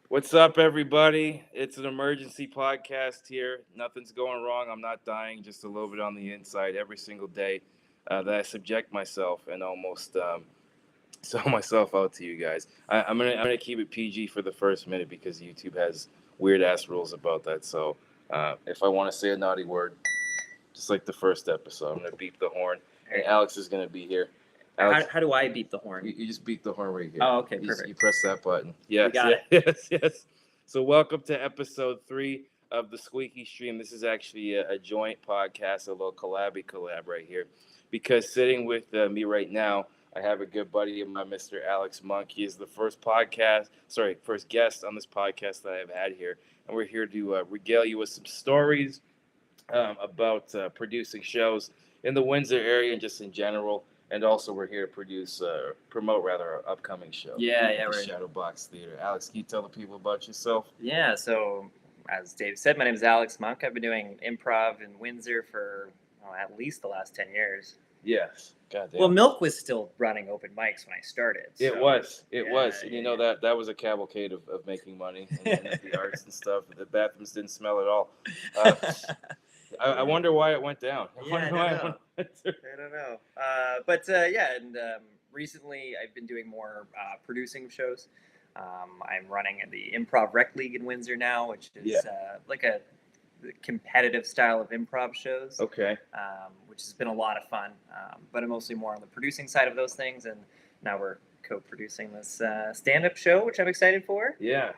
What's up, everybody? It's an emergency podcast here. Nothing's going wrong. I'm not dying, just a little bit on the inside every single day that I subject myself and almost sell myself out to you guys. I'm gonna keep it PG for the first minute because YouTube has weird ass rules about that. So if I want to say a naughty word, just like the first episode, I'm gonna beep the horn, and Alex is gonna be here. Alex, how do I beep the horn? you just beat the horn right here. Oh, okay, perfect. You press that button. Yes, got it. yes. So welcome to episode 3 of the Squeaky stream. This is actually a joint podcast, a little collab right here. Because sitting with me right now, I have a good buddy of mine, Mr. Alex Monk. He is the first guest on this podcast that I've had here. And we're here to regale you with some stories about producing shows in the Windsor area and just in general. And also, we're here to promote our upcoming show. Yeah, the we're Shadowbox Theater. Alex, can you tell the people about yourself? Yeah, so as Dave said, my name is Alex Monk. I've been doing improv in Windsor for at least the last 10 years. Yes. Goddamn. Well, Milk was still running open mics when I started. So. It was. And you know that was a cavalcade of making money and the arts and stuff. The bathrooms didn't smell at all. I wonder why it went down. I don't know. Recently I've been doing more producing shows. I'm running the Improv Rec League in Windsor now, which is like a competitive style of improv shows. Okay. Which has been a lot of fun. But I'm mostly more on the producing side of those things, and now we're co-producing this stand-up show, which I'm excited for. Yeah.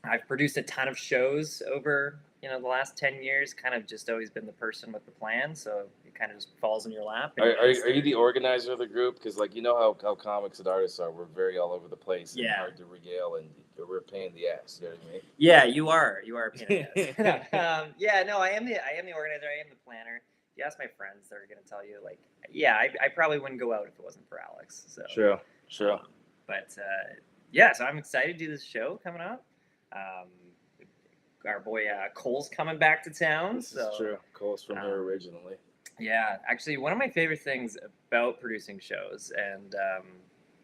I've produced a ton of shows over the last 10 years, kind of just always been the person with the plan, so it kind of just falls in your lap. Are you the organizer of the group? Because how comics and artists are, we're very all over the place and hard to regale, and we're a pain in the ass. You know what I mean? Yeah, you are a pain in the ass. I am the organizer. I am the planner. If you ask my friends, they're going to tell you, I probably wouldn't go out if it wasn't for Alex. So Sure. So I'm excited to do this show coming up. Our boy Cole's coming back to town. This is true. Cole's from here originally. Yeah, actually, one of my favorite things about producing shows, and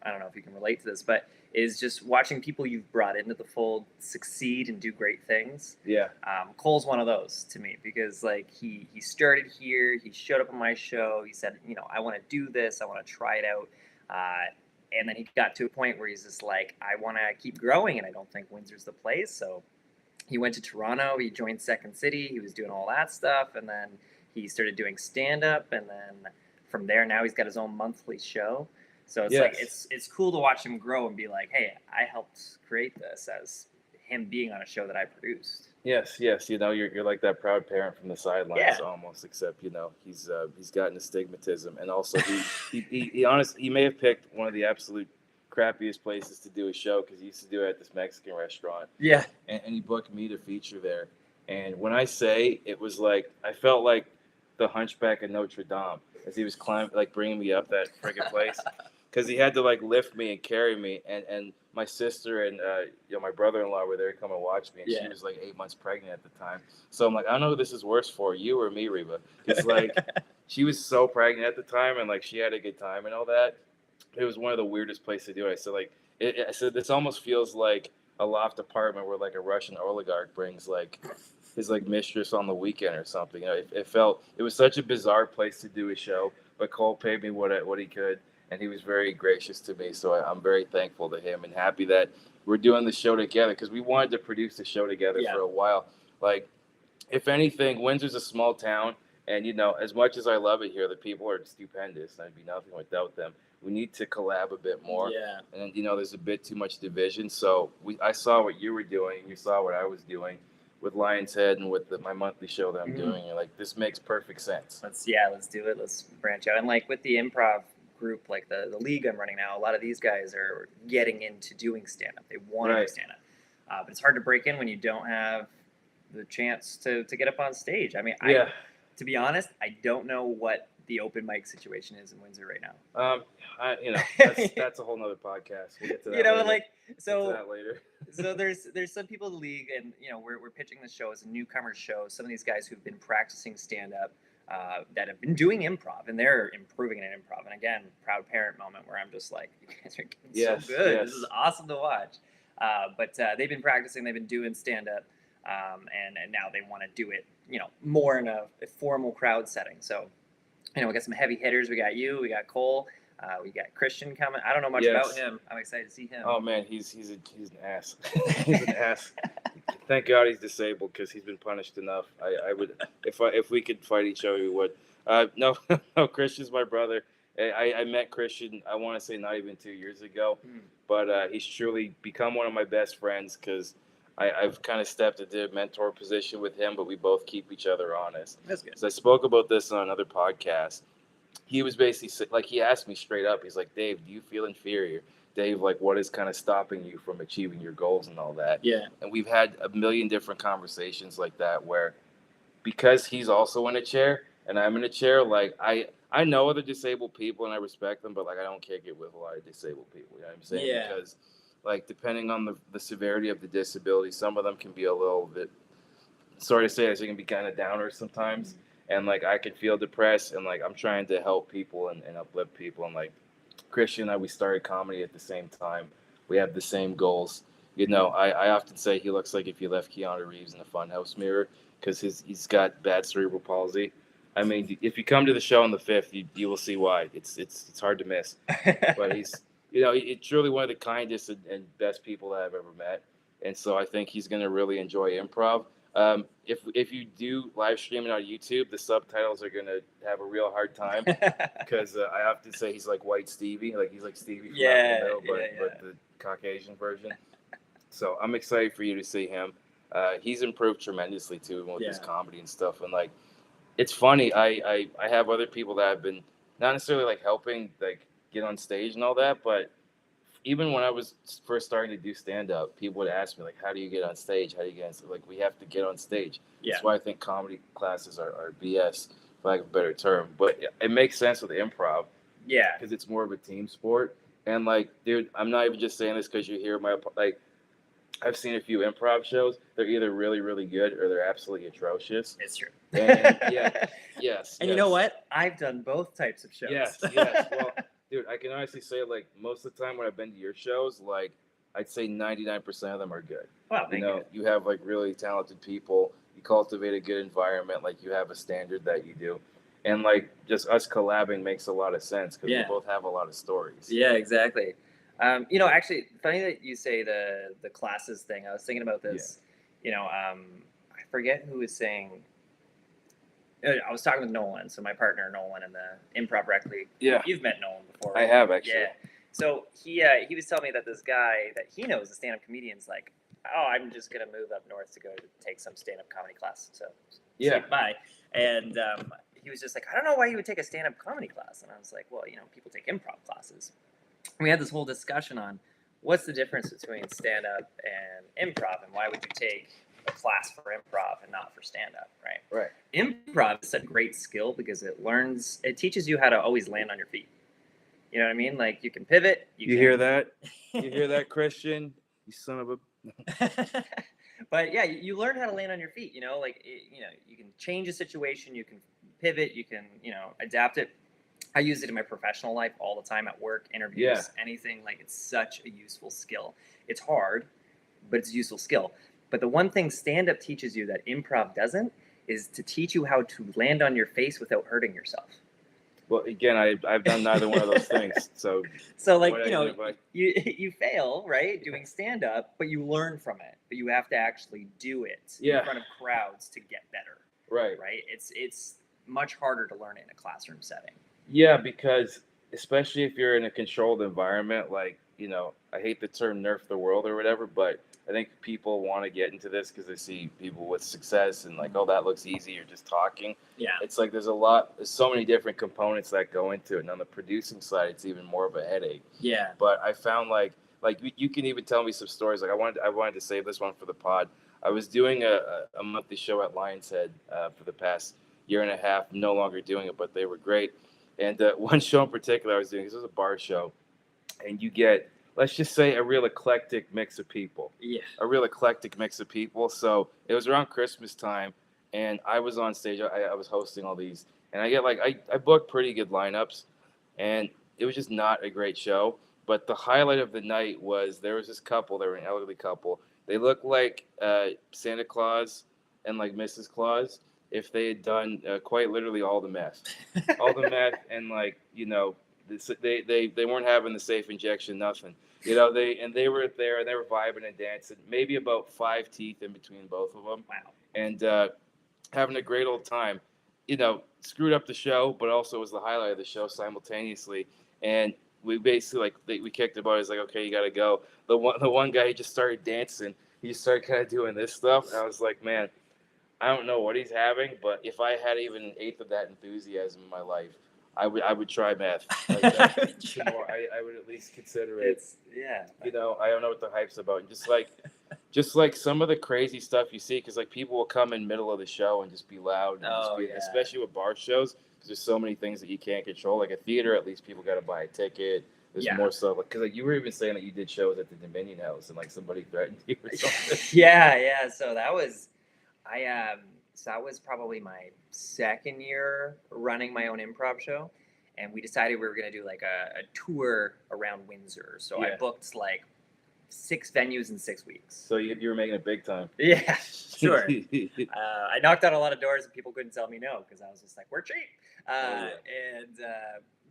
I don't know if you can relate to this, but is just watching people you've brought into the fold succeed and do great things. Yeah. Cole's one of those to me because he started here, he showed up on my show, he said, I want to do this, I want to try it out. And then he got to a point where he's just like, I want to keep growing, and I don't think Windsor's the place. So he went to Toronto, he joined Second City, he was doing all that stuff, and then he started doing stand-up, and then from there, now he's got his own monthly show. So it's it's cool to watch him grow and be like, hey, I helped create this as him being on a show that I produced. Yes. You're like that proud parent from the sidelines almost, except he's gotten astigmatism, and also he may have picked one of the absolute crappiest places to do a show because he used to do it at this Mexican restaurant. Yeah. And he booked me to feature there. And when I say it was I felt like the Hunchback of Notre Dame as he was bringing me up that friggin' place. Because he had to lift me and carry me. And my sister and my brother-in-law were there to come and watch me. And she was 8 months pregnant at the time. So I'm like, I don't know who this is worse for, you or me, Reba. It's she was so pregnant at the time and she had a good time and all that. It was one of the weirdest places to do it. I said, this almost feels like a loft apartment where a Russian oligarch brings his mistress on the weekend or something. It was such a bizarre place to do a show, but Cole paid me what he could, and he was very gracious to me. So I'm very thankful to him and happy that we're doing the show together because we wanted to produce the show together for a while. If anything, Windsor's a small town, and as much as I love it here, the people are stupendous, and I'd be nothing without them. We need to collab a bit more. Yeah. And there's a bit too much division. So I saw what you were doing. You saw what I was doing with Lion's Head and with my monthly show that I'm doing. You're this makes perfect sense. Let's do it. Let's branch out. And with the improv group, the league I'm running now, a lot of these guys are getting into doing stand-up. They want to do stand-up. But it's hard to break in when you don't have the chance to get up on stage. I mean, to be honest, I don't know what the open mic situation is in Windsor right now. That's a whole nother podcast. We'll get to that later. So there's some people in the league, and we're pitching this show as a newcomer show. Some of these guys who've been practicing stand up that have been doing improv, and they're improving in improv. And again, proud parent moment where I'm just like, you guys are getting so good. This is awesome to watch. But they've been practicing, they've been doing stand up, and now they want to do it, more in a formal crowd setting. So, we got some heavy hitters. We got you, we got Cole, we got Christian coming. I don't know much about him. I'm excited to see him. Oh man, he's an ass. He's an ass. Thank God he's disabled because he's been punished enough. I would if we could fight each other, we would. No, no, Christian's my brother. I met Christian, I want to say not even 2 years ago, but he's truly become one of my best friends because I've kind of stepped into a mentor position with him, but we both keep each other honest. That's good. So I spoke about this on another podcast. He was basically like, he asked me straight up, he's like, Dave, do you feel inferior? Dave, like, what is kind of stopping you from achieving your goals and all that? Yeah. And we've had a million different conversations like that where because he's also in a chair and I'm in a chair, like I know other disabled people and I respect them, but like I don't kick it with a lot of disabled people. You know what I'm saying? Yeah. Because like depending on the severity of the disability, some of them can be a little bit, sorry to say this, it can be kind of downer sometimes. And like I can feel depressed and like I'm trying to help people and uplift people. And like Christian and I, we started comedy at the same time. We have the same goals. I often say he looks like if you left Keanu Reeves in a funhouse mirror because he's got bad cerebral palsy. I mean, if you come to the show on the 5th, you will see why. It's hard to miss. But he's it's truly one of the kindest and best people that I've ever met. And so I think he's going to really enjoy improv. If you do live streaming on YouTube, the subtitles are going to have a real hard time because I often say he's like White Stevie, like he's like Stevie from Apple Mill, but the Caucasian version. So I'm excited for you to see him. He's improved tremendously too with his comedy and stuff. And like, it's funny. I have other people that have been not necessarily like helping like get on stage and all that, but even when I was first starting to do stand-up, people would ask me, like, how do you get on stage? How do you get on stage? Like, we have to get on stage. Yeah. That's why I think comedy classes are BS, for lack of a better term. But it makes sense with improv. Yeah. Because it's more of a team sport. And, like, dude, I'm not even just saying this because you hear my, like, I've seen a few improv shows. They're either really, really good or they're absolutely atrocious. It's true. And yes. And you know what? I've done both types of shows. Yes. Well, dude, I can honestly say, like, most of the time when I've been to your shows, like, I'd say 99% of them are good. Wow, thank you. You have, like, really talented people. You cultivate a good environment. Like, you have a standard that you do. And, like, just us collabing makes a lot of sense because we both have a lot of stories. Yeah, exactly. Actually, funny that you say the classes thing. I was thinking about this. Yeah. I forget who was saying. I was talking with Nolan, so my partner Nolan in the Improv Rec League. Yeah, you've met Nolan before. I have actually. Yeah. So he was telling me that this guy that he knows, a stand-up comedian's like, oh, I'm just gonna move up north to go to take some stand-up comedy class. So bye. And he was just like, I don't know why you would take a stand-up comedy class. And I was like, well, people take improv classes. And we had this whole discussion on what's the difference between stand-up and improv, and why would you take a class for improv and not for stand-up, right? Improv is a great skill because it teaches you how to always land on your feet. You know what I mean? Like you can pivot. You hear that? You hear that, Christian? You son of a. But yeah, you learn how to land on your feet. You can change a situation. You can pivot. You can adapt it. I use it in my professional life all the time at work, interviews, anything. Like it's such a useful skill. It's hard, but it's a useful skill. But the one thing stand-up teaches you that improv doesn't is to teach you how to land on your face without hurting yourself. Well, again, I've done neither one of those things. So like, you fail, right, doing stand-up, but you learn from it. But you have to actually do it in front of crowds to get better. Right. It's much harder to learn in a classroom setting. Yeah, because especially if you're in a controlled environment, like, I hate the term nerf the world or whatever, but I think people want to get into this because they see people with success and like, oh, that looks easy. You're just talking. Yeah. It's like there's so many different components that go into it. And on the producing side, it's even more of a headache. Yeah. But I found like you can even tell me some stories. Like I wanted to save this one for the pod. I was doing a monthly show at Lion's Head for the past year and a half. No longer doing it, but they were great. And one show in particular I was doing, this was a bar show, and you get, let's just say, a real eclectic mix of people. Yeah. A real eclectic mix of people. So it was around Christmas time, and I was on stage. I was hosting all these, and I booked pretty good lineups, and it was just not a great show. But the highlight of the night was there was this couple. They were an elderly couple. They looked like Santa Claus and like Mrs. Claus if they had done quite literally all the meth, and like they weren't having the safe injection, nothing. They were there and they were vibing and dancing. Maybe about 5 teeth in between both of them. Wow. And having a great old time. Screwed up the show, but also was the highlight of the show simultaneously. And we basically we kicked the butt. He's like, okay, you got to go. The one guy, he just started dancing. He just started kind of doing this stuff. And I was like, man, I don't know what he's having, but if I had even an eighth of that enthusiasm in my life, I would try meth. Like that. I would at least consider it. I don't know what the hype's about. Just like some of the crazy stuff you see, because like people will come in middle of the show and just be loud, especially with bar shows, because there's so many things that you can't control. Like a theater, at least people got to buy a ticket. There's more stuff, because like you were even saying that you did shows at the Dominion House and like somebody threatened you or something. Yeah. So that was probably my second year running my own improv show, and we decided we were going to do like a tour around Windsor. So I booked like 6 venues in 6 weeks. So you were making it big time. Yeah, sure. I knocked on a lot of doors and people couldn't tell me no, because I was just like, we're cheap. And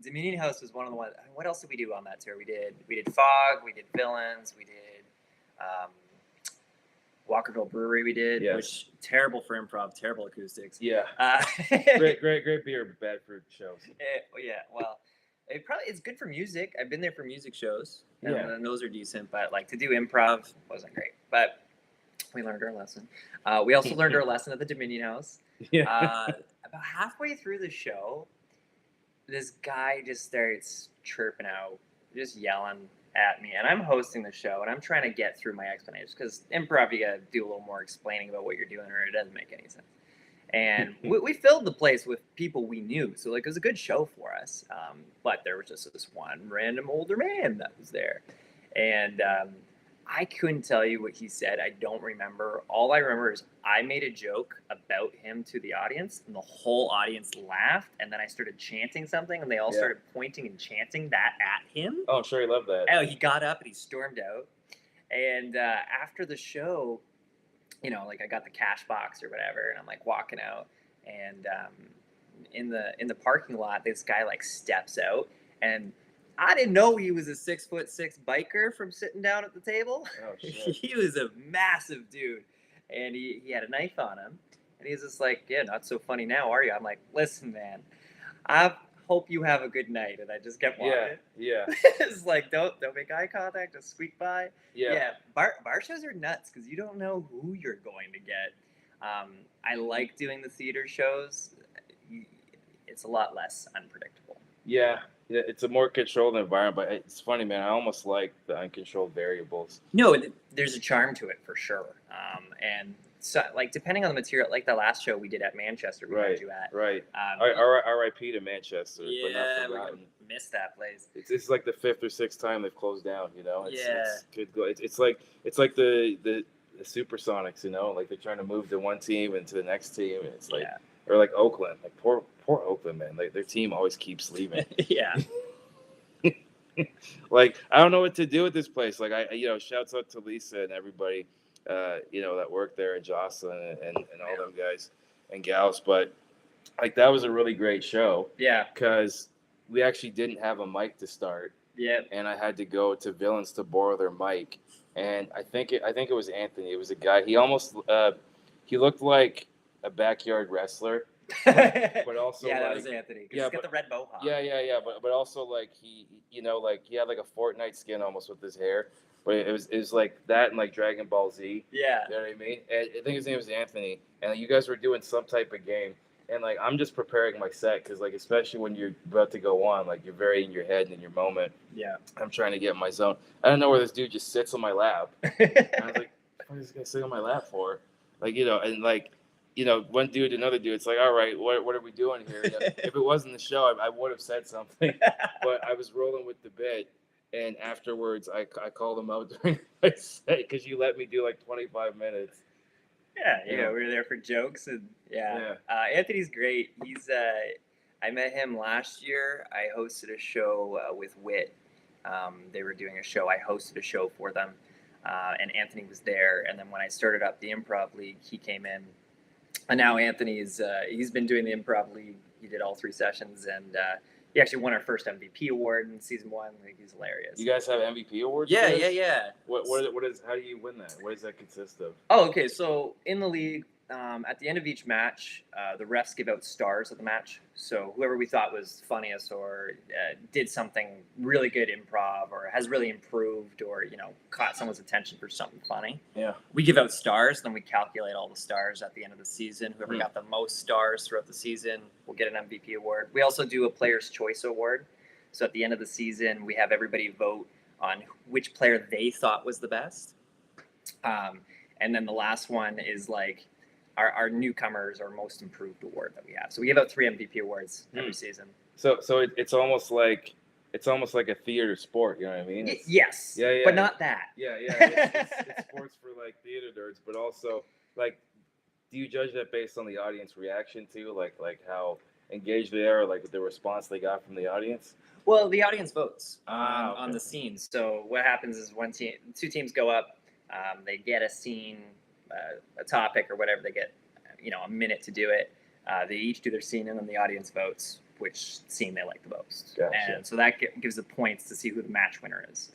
Dominion House was one of the ones. What else did we do on that tour? We did Fog, we did Villians, we did Walkerville Brewery. We did, which terrible for improv, terrible acoustics. Yeah. Great beer, but bad for shows. Well, it's good for music. I've been there for music shows, and those are decent. But like to do improv wasn't great. But we learned our lesson. We also learned our lesson at the Dominion House. Yeah. About halfway through the show, this guy just starts chirping out, just yelling at me, and I'm hosting the show, and I'm trying to get through my explanations, because improv, you got to do a little more explaining about what you're doing, or it doesn't make any sense. And we filled the place with people we knew, so like it was a good show for us. But there was just this one random older man that was there, and I couldn't tell you what he said. I don't remember. All I remember is I made a joke about him to the audience, and the whole audience laughed. And then I started chanting something, and they all started pointing and chanting that at him. Oh, I'm sure he loved that. Oh, he got up and he stormed out. And after the show, like I got the cash box or whatever, and I'm like walking out, and in the parking lot, this guy like steps out, and I didn't know he was a 6'6" biker from sitting down at the table. Oh, shit. He was a massive dude, and he had a knife on him, and he's just like, yeah, not so funny now, are you? I'm like, listen, man, I hope you have a good night. And I just kept walking. Yeah. It's like, don't make eye contact, just squeak by. Yeah. Bar shows are nuts because you don't know who you're going to get. I like doing the theater shows. It's a lot less unpredictable. Yeah, it's a more controlled environment, but it's funny, man. I almost like the uncontrolled variables. No, there's a charm to it for sure. And so, like, depending on the material, like the last show we did at Manchester, we had you at. Right. R.I.P. to Manchester. Yeah, we missed that place. It's like the 5th or 6th time they've closed down. It's good. It's like the Supersonics. Like they're trying to move the one team into the next team. And it's like, or like Oakland. Like poor Oakland, man. Like their team always keeps leaving. Yeah. Like I don't know what to do with this place. Like shouts out to Lisa and everybody. That worked there, and Jocelyn and all them guys and gals. But like that was a really great show. Yeah. Because we actually didn't have a mic to start. Yeah. And I had to go to Villians to borrow their mic. And I think it was Anthony. It was a guy. He almost he looked like a backyard wrestler. But also that was Anthony. He's got the red mohawk. Yeah. But also like he like he had like a Fortnite skin almost with his hair. But it was like that and like Dragon Ball Z. Yeah. You know what I mean? And I think his name was Anthony. And you guys were doing some type of game. And like I'm just preparing my set because like especially when you're about to go on, like you're very in your head and in your moment. Yeah. I'm trying to get in my zone. I don't know where this dude just sits on my lap. And I was like, what is this guy sitting on my lap for? Like, and like, one dude, another dude, it's like, all right, what are we doing here? If it wasn't the show, I would have said something. But I was rolling with the bit. And afterwards, I called him out during my set because you let me do like 25 minutes. Yeah, we were there for jokes. And Anthony's great. He's I met him last year. I hosted a show with Wit, They were doing a show. I hosted a show for them, and Anthony was there. And then when I started up the Improv League, he came in. And now Anthony's he's been doing the Improv League. He did all 3 sessions, and he actually won our first MVP award in season 1. Like, he's hilarious. You guys have MVP awards? Yeah. What is? How do you win that? What does that consist of? Oh, okay. So in the league, at the end of each match, the refs give out stars of the match. So whoever we thought was funniest or did something really good improv or has really improved or, caught someone's attention for something funny. Yeah. We give out stars, then we calculate all the stars at the end of the season. Whoever got the most stars throughout the season will get an MVP award. We also do a Player's Choice Award. So at the end of the season, we have everybody vote on which player they thought was the best. And then the last one is like our newcomers or most improved award that we have. So we give out 3 MVP awards every season. So it's almost like a theater sport. You know what I mean? Yes. Yeah. But not that. Yeah. It's sports for like theater nerds, but also like, do you judge that based on the audience reaction too? Like how engaged they are, like the response they got from the audience? Well, the audience votes Okay. on the scenes. So what happens is 2 teams go up, they get a scene, a topic or whatever. They get, a minute to do it. They each do their scene, and then the audience votes which scene they like the most. Gotcha. And so that gives the points to see who the match winner is.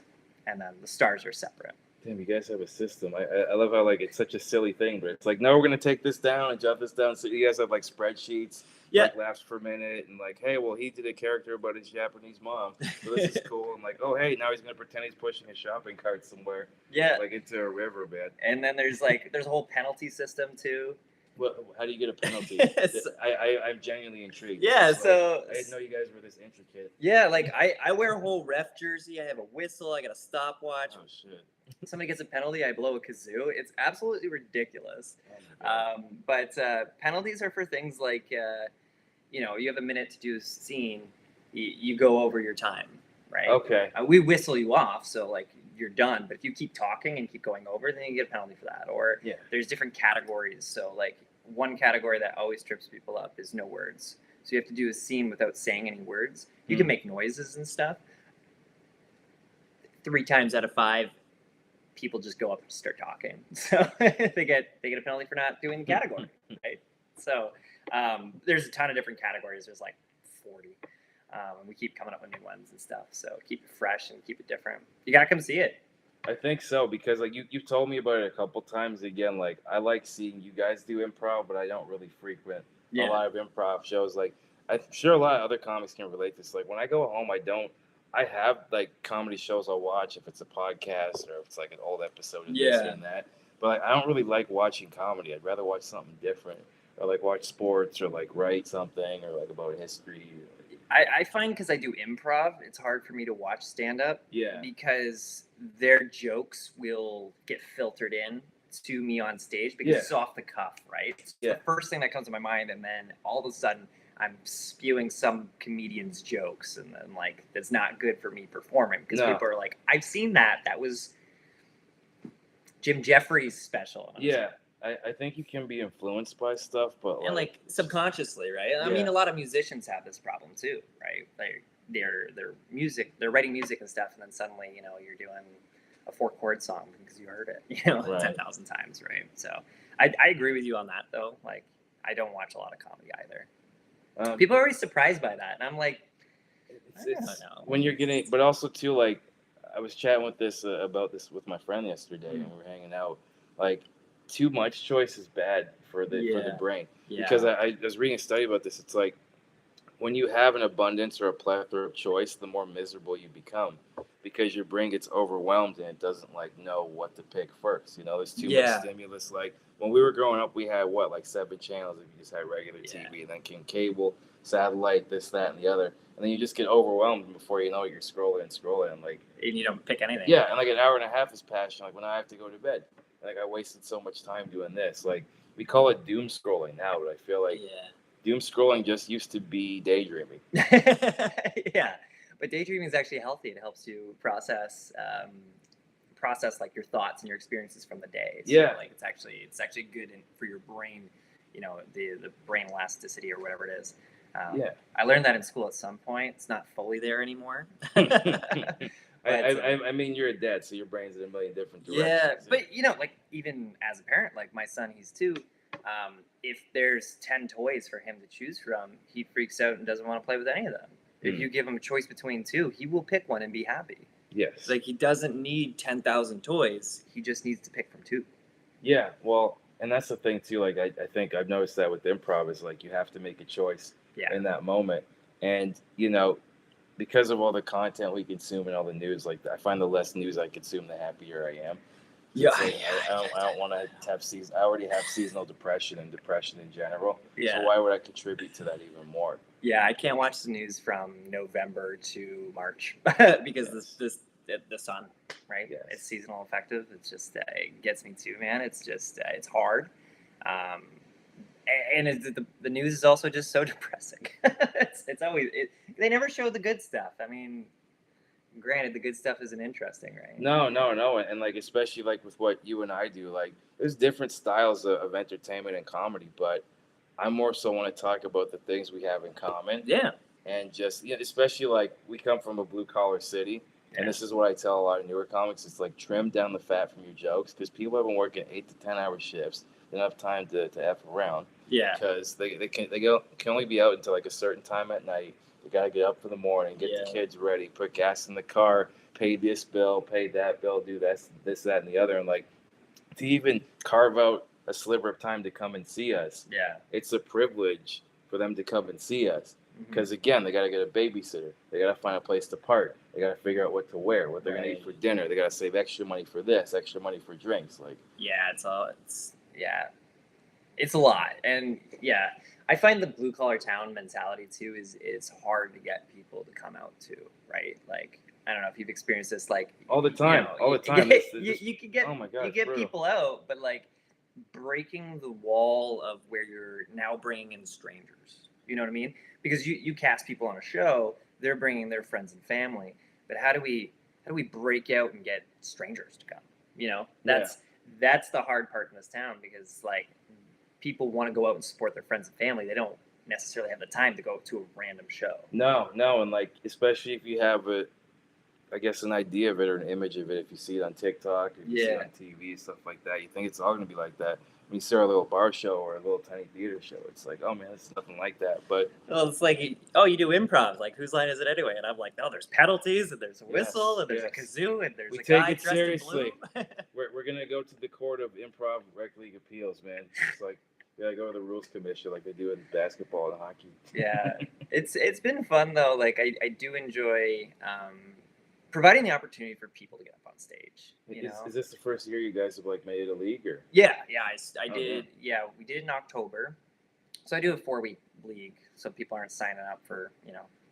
And then the stars are separate. Damn, you guys have a system. I love how like it's such a silly thing, but it's like, no, we're gonna take this down and jot this down. So you guys have like spreadsheets, like laughs per minute, and like, hey, well, he did a character about his Japanese mom, so this is cool. And like, oh, hey, now he's gonna pretend he's pushing a shopping cart somewhere, like into a river bed. And then there's a whole penalty system too. Well, how do you get a penalty? I'm genuinely intrigued. Yeah, so I didn't know you guys were this intricate. Yeah, like I wear a whole ref jersey. I have a whistle. I got a stopwatch. Oh shit! Somebody gets a penalty, I blow a kazoo. It's absolutely ridiculous. Oh, but penalties are for things like, you have a minute to do a scene. You go over your time, right? Okay. We whistle you off, so like you're done. But if you keep talking and keep going over, then you get a penalty for that. Or there's different categories. So like one category that always trips people up is no words. So you have to do a scene without saying any words. You can make noises and stuff. 3 times out of 5, people just go up and start talking. So they get a penalty for not doing the category, right? So there's a ton of different categories. There's like 40. We keep coming up with new ones and stuff. So keep it fresh and keep it different. You gotta come see it. I think so, because like you've told me about it a couple times. Again, like I like seeing you guys do improv, but I don't really frequent a lot of improv shows. Like I'm sure a lot of other comics can relate to this. Like when I go home, I have like comedy shows I'll watch if it's a podcast or if it's like an old episode of this and that. But like, I don't really like watching comedy. I'd rather watch something different, or like watch sports, or like write something, or like about history. I find because I do improv, it's hard for me to watch stand-up. Yeah. Because their jokes will get filtered in to me on stage because it's off the cuff, right? It's the first thing that comes to my mind, and then all of a sudden I'm spewing some comedian's jokes, and then like that's not good for me performing because people are like, I've seen that. That was Jim Jeffries' special. I think you can be influenced by stuff, but like subconsciously, right? I mean, a lot of musicians have this problem too, right? Like they're writing music and stuff, and then suddenly, you're doing a 4-chord song because you heard it, 10,000 times, right? So I agree with you on that, though. Like, I don't watch a lot of comedy either. People are always surprised by that, and I'm like, I don't know. When you're getting, but also too, like, I was chatting about this with my friend yesterday, and we were hanging out. Like, too much choice is bad for the brain. Because I was reading a study about this. It's like when you have an abundance or a plethora of choice, the more miserable you become because your brain gets overwhelmed and it doesn't like know what to pick first. There's too much stimulus. Like when we were growing up, we had like 7 channels if you just had regular TV, and then came cable, satellite, this, that, and the other. And then you just get overwhelmed, and before you know it, you're scrolling and like, and you don't pick anything. Yeah, and like an hour and a half is passed. Like when I have to go to bed. Like I wasted so much time doing this. Like we call it doom scrolling now, but I feel like doom scrolling just used to be daydreaming. But daydreaming is actually healthy. It helps you process like your thoughts and your experiences from the day. So, like it's actually good for your brain. The brain elasticity or whatever it is. I learned that in school at some point. It's not fully there anymore. I mean, you're a dad, so your brain's in a million different Yeah, directions. but like even as a parent, like my son, he's 2. If there's 10 toys for him to choose from, he freaks out and doesn't want to play with any of them. If you give him a choice between 2, he will pick one and be happy. Yes. Like he doesn't need 10,000 toys. He just needs to pick from 2. Yeah, well, and that's the thing too. Like, I think I've noticed that with improv is like you have to make a choice in that moment, and because of all the content we consume and all the news, like I find the less news I consume, the happier I am. Yeah, like, I don't want to have I already have seasonal depression and depression in general. Yeah. So why would I contribute to that even more? Yeah, I can't watch the news from November to March because the sun, right? Yes. It's seasonal affective. It's just it gets me too, man. It's just it's hard, and the news is also just so depressing. it's always they never show the good stuff. I mean, granted, the good stuff isn't interesting, right? No, and like especially like with what you and I do, like there's different styles of entertainment and comedy, but I more so want to talk about the things we have in common. Yeah. And just especially like we come from a blue collar city, and this is what I tell a lot of newer comics. It's like trim down the fat from your jokes because people have been working 8 to 10 hour shifts. They don't have time to f around. Yeah. Because they can only be out until like a certain time at night. They gotta get up for the morning, get the kids ready, put gas in the car, pay this bill, pay that bill, do this, that, and the other, and like to even carve out a sliver of time to come and see us. Yeah. It's a privilege for them to come and see us. Because again, they gotta get a babysitter. They gotta find a place to park. They gotta figure out what to wear, what they're gonna eat for dinner. They gotta save extra money for this, extra money for drinks. Like it's a lot, and I find the blue collar town mentality too is hard to get people to come out to, right? Like I don't know if you've experienced this, like all the time, you can get oh my God, you get people out, but like breaking the wall of where you're now bringing in strangers. You know what I mean? Because you cast people on a show, they're bringing their friends and family, but how do we break out and get strangers to come? That's the hard part in this town because like people want to go out and support their friends and family. They don't necessarily have the time to go to a random show. No, and like especially if you have an idea of it or an image of it, if you see it on TikTok, if you see it on TV, stuff like that, you think it's all going to be like that. When you see our little bar show or a little tiny theater show, it's like, oh man, it's nothing like that. But it's like, you do improv. Like, whose line is it anyway? And I'm like, no, there's penalties, and there's a whistle, and there's a kazoo, and there's a guy dressed seriously. in blue. We're gonna go to the court of improv rec league appeals, man. It's like we gotta go to the rules commission like they do in basketball and hockey. Yeah, it's been fun though. Like I do enjoy providing the opportunity for people to get up on stage. Is this the first year you guys have like made it a league or? Yeah, I did. Yeah, we did in October. So I do a 4-week league, so people aren't signing up for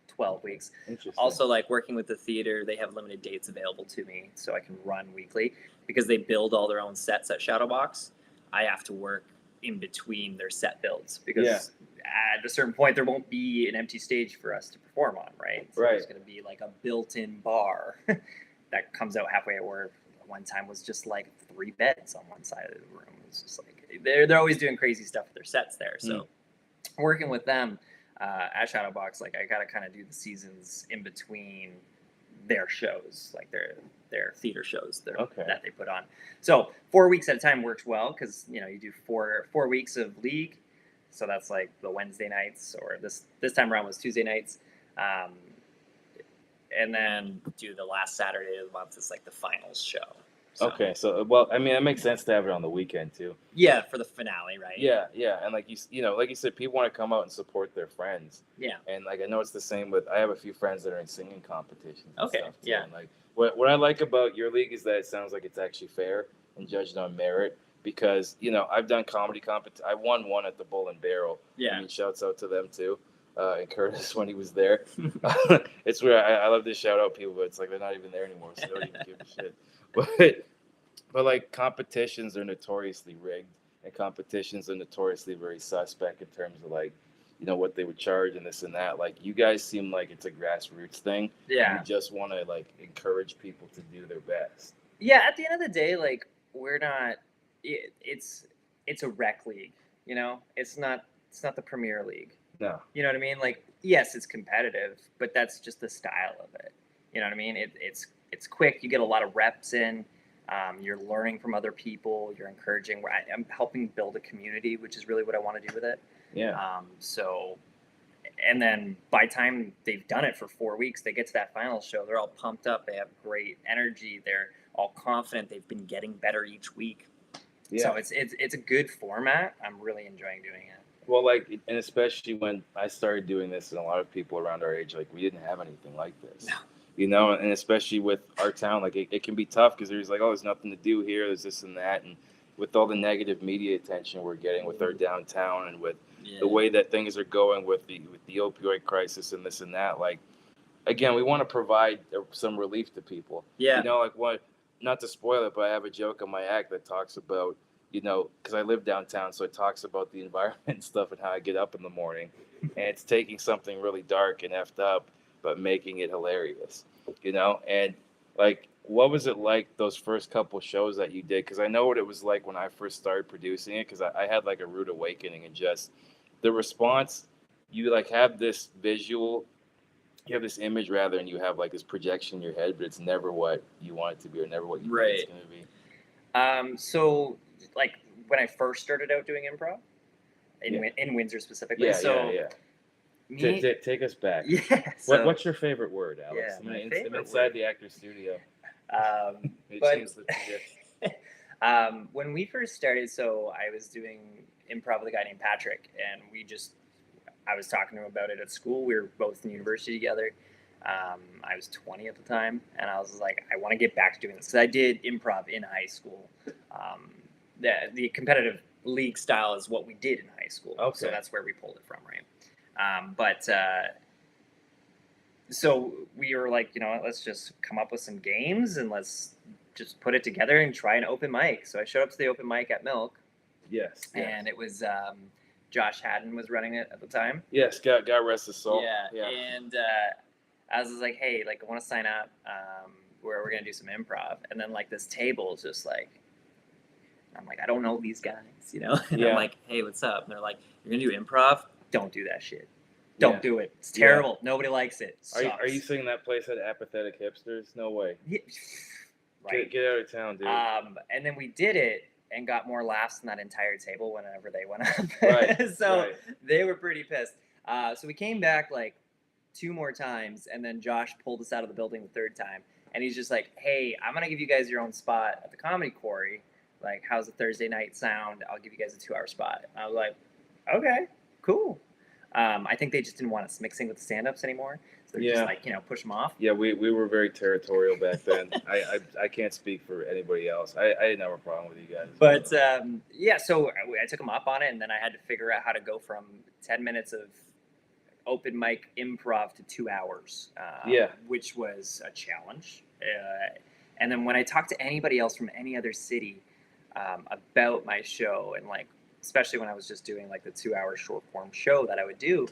12 weeks. Interesting. Also, like working with the theater, they have limited dates available to me, so I can run weekly because they build all their own sets at Shadowbox. I have to work in between their set builds because at a certain point there won't be an empty stage for us to perform on, right? So there's going to be like a built-in bar that comes out halfway, where one time was just like 3 beds on one side of the room. It's just like they're always doing crazy stuff with their sets there. So working with them at Shadowbox, like I got to kind of do the seasons in between their shows, like their theater shows that they put on. So 4 weeks at a time works well because you do four weeks of league, so that's like the Wednesday nights, or this time around was Tuesday nights, and then do the last Saturday of the month is like the finals show. So, so well, I mean, it makes sense to have it on the weekend too. Yeah, for the finale, right? Yeah, and like like you said, people want to come out and support their friends. Yeah, and like I know it's the same with. I have a few friends that are in singing competitions. And stuff too. Yeah. And like what I like about your league is that it sounds like it's actually fair and judged on merit. Because I've done comedy competition. I won one at the Bull and Barrel. Yeah. I mean, shouts out to them too. And Curtis when he was there. It's where I love to shout out people, but it's like they're not even there anymore, so they don't even give a shit. But like competitions are notoriously rigged, and competitions are notoriously very suspect in terms of like, what they would charge and this and that. Like you guys seem like it's a grassroots thing. Yeah. You just want to like encourage people to do their best. Yeah. At the end of the day, like we're not. It's a rec league. It's not the Premier League. No. You know what I mean? Like, yes, it's competitive, but that's just the style of it. You know what I mean? It's it's quick. You get a lot of reps in. You're learning from other people. You're encouraging. I'm helping build a community, which is really what I want to do with it. Yeah. And then by the time they've done it for 4 weeks, they get to that final show. They're all pumped up. They have great energy. They're all confident. They've been getting better each week. Yeah. So it's a good format. I'm really enjoying doing it. Well, like, and especially when I started doing this, and a lot of people around our age, like, we didn't have anything like this. No. You know, and especially with our town, like, it can be tough because there's like, oh, there's nothing to do here. There's this and that. And with all the negative media attention we're getting with our downtown and with the way that things are going with the opioid crisis and this and that, like, again, we want to provide some relief to people. Yeah. You know, like, what, not to spoil it, but I have a joke on my act that talks about, you know, because I live downtown, so it talks about the environment and stuff and how I get up in the morning. And it's taking something really dark and effed up, but making it hilarious, you know? And, like, what was it like those first couple shows that you did? Because I know what it was like when I first started producing it, because I had, like, a rude awakening, and just the response, you, like, have this visual, you have this image, rather, and you have, like, this projection in your head, but it's never what you want it to be or never what you think it's going to be. So, like, when I first started out doing improv, in Windsor specifically. Take us back. Yeah. So, what's your favorite word, Alex? Yeah, I'm inside the actor's studio. When we first started, so I was doing improv with a guy named Patrick, and I was talking to him about it at school. We were both in university together. I was 20 at the time, and I was like, I want to get back to doing this because I did improv in high school. The competitive league style is what we did in high school, so that's where we pulled it from, right? So we were like, you know what, let's just come up with some games and let's just put it together and try an open mic. So I showed up to the open mic at Milk. Yes. And it was Josh Haddon was running it at the time. Yes, God rest his soul. Yeah. And I was like, hey, like, I want to sign up. Where we're gonna do some improv. And then, like, this table is just like, I'm like, I don't know these guys, you know. And I'm like, hey, what's up? And they're like, you're gonna do improv? Don't do that shit. Don't do it. It's terrible. Nobody likes it. Are you saying that place had apathetic hipsters? No way. Yeah. Right. Get out of town, dude. And then we did it and got more laughs than that entire table whenever they went up. Right. They were pretty pissed. So we came back like 2 more times, and then Josh pulled us out of the building the 3rd time. And he's just like, hey, I'm going to give you guys your own spot at the Comedy Quarry. Like, how's the Thursday night sound? I'll give you guys a 2-hour spot. And I was like, okay, cool. I think they just didn't want us mixing with the stand-ups anymore. So they're just like, you know, push them off. Yeah, we were very territorial back then. I can't speak for anybody else. I didn't have a problem with you guys. But, so I took them up on it, and then I had to figure out how to go from 10 minutes of open mic improv to 2 hours, which was a challenge. And then when I talked to anybody else from any other city about my show, and like, especially when I was just doing like the 2-hour short form show that I would do,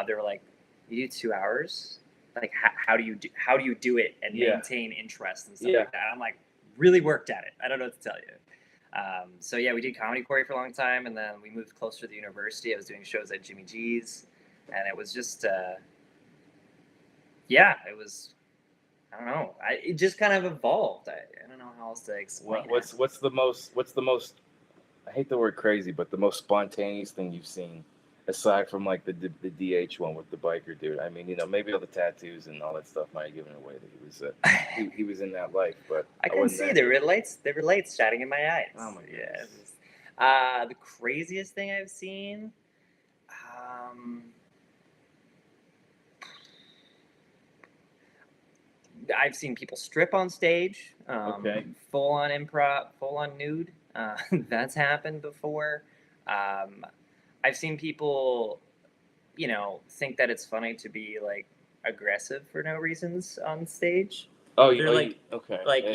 they were like, you do 2 hours? Like, how do you do it and maintain interest and stuff like that? I'm like, really worked at it. I don't know what to tell you. We did Comedy Quarry for a long time, and then we moved closer to the university. I was doing shows at Jimmy G's, and it was just, it was, I don't know. It just kind of evolved. I don't know how else to explain it. What's the most, I hate the word crazy, but the most spontaneous thing you've seen, aside from like the DH one with the biker dude? I mean, you know, maybe all the tattoos and all that stuff might have given away that he was in that life, but I can see there were lights shining in my eyes. Oh my goodness. The craziest thing I've seen, I've seen people strip on stage, full on improv, full on nude. That's happened before. I've seen people, you know, think that it's funny to be like aggressive for no reasons on stage. Oh, they're you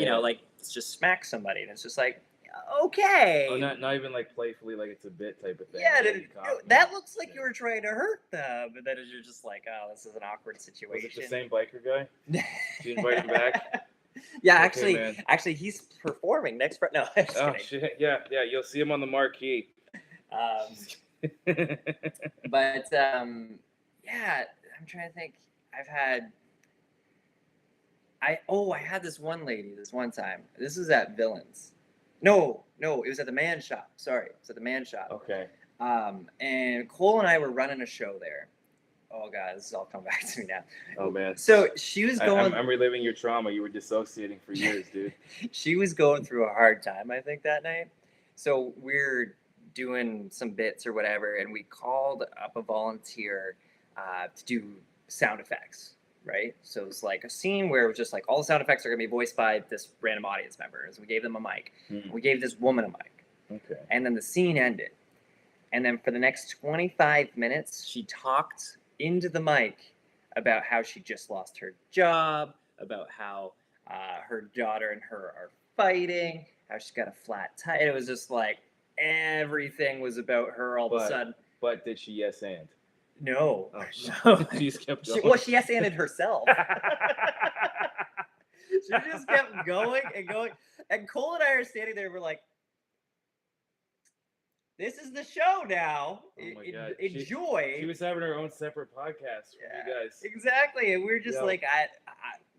know, like just smack somebody, and it's just like, okay. Oh, not even like playfully, like it's a bit type of thing. Yeah, that looks like you were trying to hurt them, but then you're just like, oh, this is an awkward situation. Was it the same biker guy? Did you invite him back? Yeah, actually, he's performing next Friday. No, I'm just kidding. Shit. Yeah, you'll see him on the marquee. But I'm trying to think. I had this one lady this one time. This was at Villians. No, it was at the Man Shop. Sorry, it was at the Man Shop. Okay. And Cole and I were running a show there. Oh god, this is all coming back to me now. Oh man. So she was going. I'm reliving your trauma. You were dissociating for years, dude. She was going through a hard time, I think, that night. So we're doing some bits or whatever, and we called up a volunteer to do sound effects. Right, so it was like a scene where it was just like all the sound effects are gonna be voiced by this random audience member. So we gave them a mic. We gave this woman a mic. Okay. And then the scene ended. And then for the next 25 minutes, she talked into the mic about how she just lost her job, about how her daughter and her are fighting, how she's got a flat tire. It was just like everything was about her all of a sudden. But did she yes and? No. Oh, No. She just kept going. She yes anded herself. She just kept going and going. And Cole and I are standing there. We're like, this is the show now. Oh my God. Enjoy. She was having her own separate podcast for you guys. Exactly. And we're just like,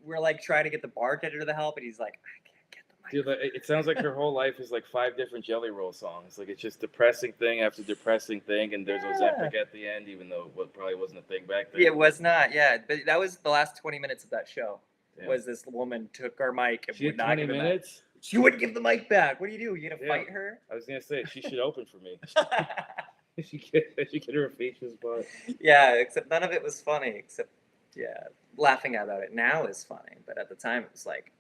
we're like trying to get the bartender to help. And he's like, I can't get the mic. Dude, it sounds like her whole life is like 5 different Jelly Roll songs. Like it's just depressing thing after depressing thing, and there's Ozempic at the end, even though it probably wasn't a thing back then. Yeah, it was not. Yeah, but that was the last 20 minutes of that show. Damn. Was this woman took our mic and She would had not 20 give it minutes? back. She wouldn't give the mic back. What do? You gonna fight her? I was gonna say she should open for me. she get her a feature spot. Yeah, except none of it was funny. Except laughing about it now is funny, but at the time it was like,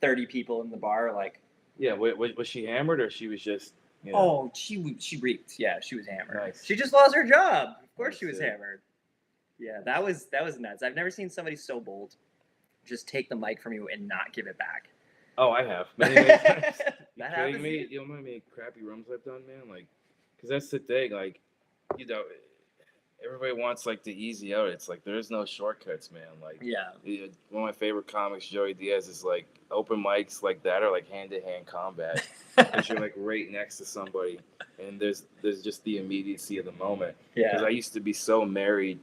30 people in the bar. Like, yeah, was she hammered or she was just? Oh, she reeked. Yeah, she was hammered. Nice. She just lost her job. Of course, That's she was it. hammered. Yeah, that was nuts. I've never seen somebody so bold. Just take the mic from you and not give it back. Oh, I have. Many times. You That kidding happens me? to you? You know how many crappy rooms I've done, man? Like, because that's the thing. Like, everybody wants like the easy out. It's like there's no shortcuts, man. Like, one of my favorite comics, Joey Diaz, is like open mics like that are like hand-to-hand combat because you're like right next to somebody, and there's just the immediacy of the moment. Because I used to be so married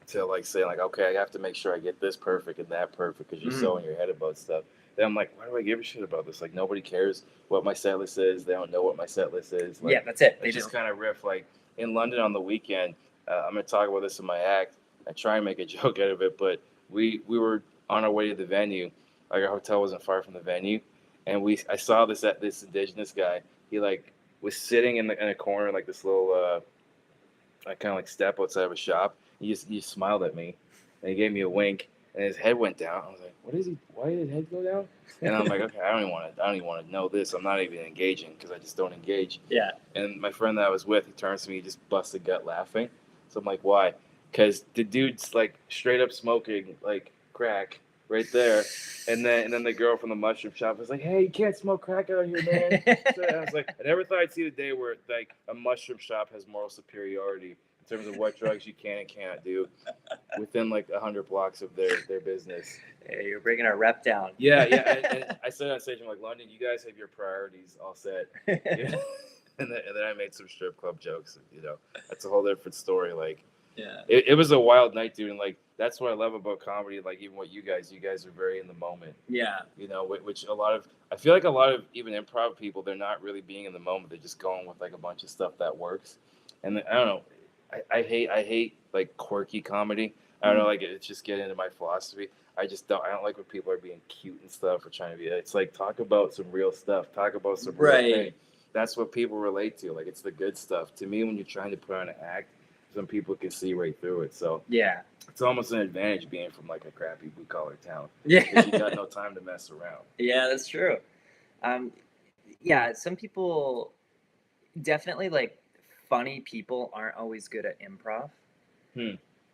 to like saying like, okay, I have to make sure I get this perfect and that perfect because you're so in your head about stuff. Then I'm like, why do I give a shit about this? Like nobody cares what my set list is. They don't know what my set list is. Like, that's it. They just kind of riff. Like in London on the weekend, I'm gonna talk about this in my act. I try and make a joke out of it, but we were on our way to the venue. Like our hotel wasn't far from the venue, and I saw this indigenous guy. He like was sitting in a corner, like this little kind of like step outside of a shop. He just smiled at me, and he gave me a wink, and his head went down. I was like, "What is he? Why did his head go down?" And I'm like, "Okay, I don't even want to know this. I'm not even engaging because I just don't engage." Yeah. And my friend that I was with, he turns to me, he just busts a gut laughing. So I'm like, "Why?" Because the dude's like straight up smoking like crack right there, and then the girl from the mushroom shop was like, "Hey, you can't smoke crack out here, man." So I was like, I never thought I'd see the day where like a mushroom shop has moral superiority in terms of what drugs you can and cannot do within like 100 blocks of their business. Hey, you're bringing our rep down. Yeah. And I said on stage, I'm like, London, you guys have your priorities all set. And then I made some strip club jokes. That's a whole different story. Like, it was a wild night, dude. And like, that's what I love about comedy. Like, even what you guys are very in the moment. Yeah. Which I feel like a lot of even improv people, they're not really being in the moment. They're just going with like a bunch of stuff that works. And I don't know. I hate like quirky comedy. I don't know, like it's just getting into my philosophy. I don't like when people are being cute and stuff or trying to be. It's like talk about some real stuff. Talk about some real thing. That's what people relate to. Like it's the good stuff. To me, when you're trying to put on an act, some people can see right through it. So it's almost an advantage being from like a crappy blue collar town. Because you got no time to mess around. Yeah, that's true. Some people definitely like. Funny people aren't always good at improv.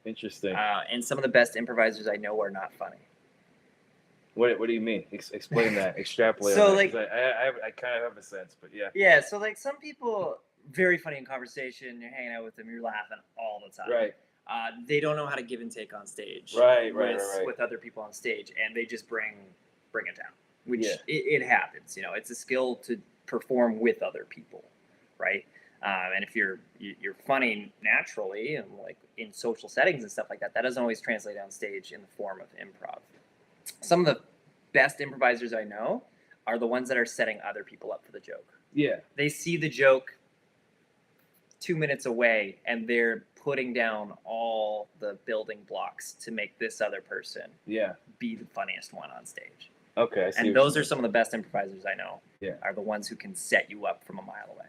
Interesting. And some of the best improvisers I know are not funny. What do you mean? Explain that. Extrapolate. So that, like, I kind of have a sense, but yeah. Yeah. So like, some people very funny in conversation. You're hanging out with them. You're laughing all the time. Right. They don't know how to give and take on stage. Right. With other people on stage, and they just bring it down. Which it happens. It's a skill to perform with other people, right? And if you're funny naturally and like in social settings and stuff like that, that doesn't always translate on stage in the form of improv. some of the best improvisers I know are the ones that are setting other people up for the joke. Yeah. They see the joke 2 minutes away and they're putting down all the building blocks to make this other person be the funniest one on stage. Okay. I see. And those are some of the best improvisers I know. Yeah. Are the ones who can set you up from a mile away.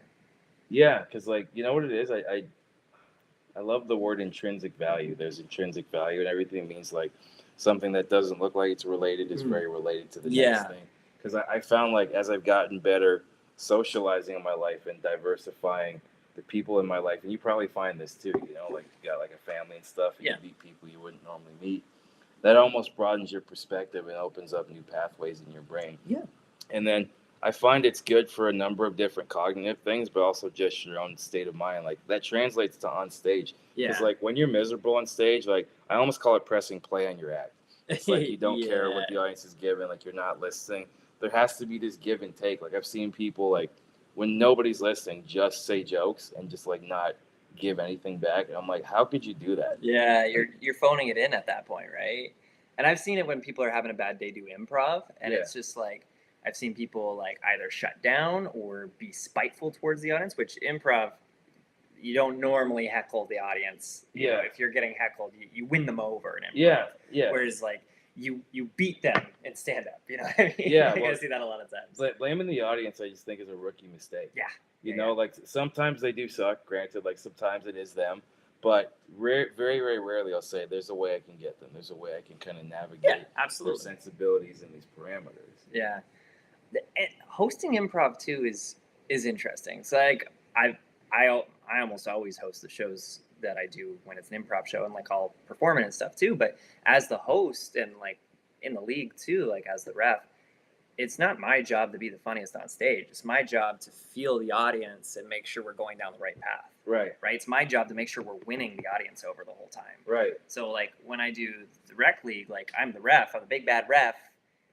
Yeah, because like, you know what it is? I love the word intrinsic value. There's intrinsic value, and everything means like something that doesn't look like it's related is very related to the next thing. Because I found like as I've gotten better socializing in my life and diversifying the people in my life, and you probably find this too, you know, like you got like a family and stuff, and you meet people you wouldn't normally meet. That almost broadens your perspective and opens up new pathways in your brain. Yeah. And then I find it's good for a number of different cognitive things, but also just your own state of mind. Like that translates to on stage. Because like when you're miserable on stage, like I almost call it pressing play on your act. It's like you don't care what the audience is giving, like you're not listening. There has to be this give and take. Like I've seen people like when nobody's listening, just say jokes and just like not give anything back. And I'm like, how could you do that? Yeah, you're phoning it in at that point, right? And I've seen it when people are having a bad day do improv, and it's just like I've seen people like either shut down or be spiteful towards the audience, which improv, you don't normally heckle the audience. You know, if you're getting heckled, you win them over in improv. Yeah. Whereas like you beat them in stand up, you know what I mean? Yeah. I see that a lot of times. Blaming the audience, I just think is a rookie mistake. Yeah. You know, like sometimes they do suck, granted, like sometimes it is them. But very, very rarely I'll say there's a way I can get them. There's a way I can kind of navigate their sensibilities and these parameters. Yeah. And hosting improv too is interesting. So like I almost always host the shows that I do when it's an improv show, and like I'll perform it and stuff too. But as the host and like in the league too, like as the ref, it's not my job to be the funniest on stage. It's my job to feel the audience and make sure we're going down the right path. Right. It's my job to make sure we're winning the audience over the whole time. Right. So like when I do the rec league, like I'm the ref, I'm the big bad ref.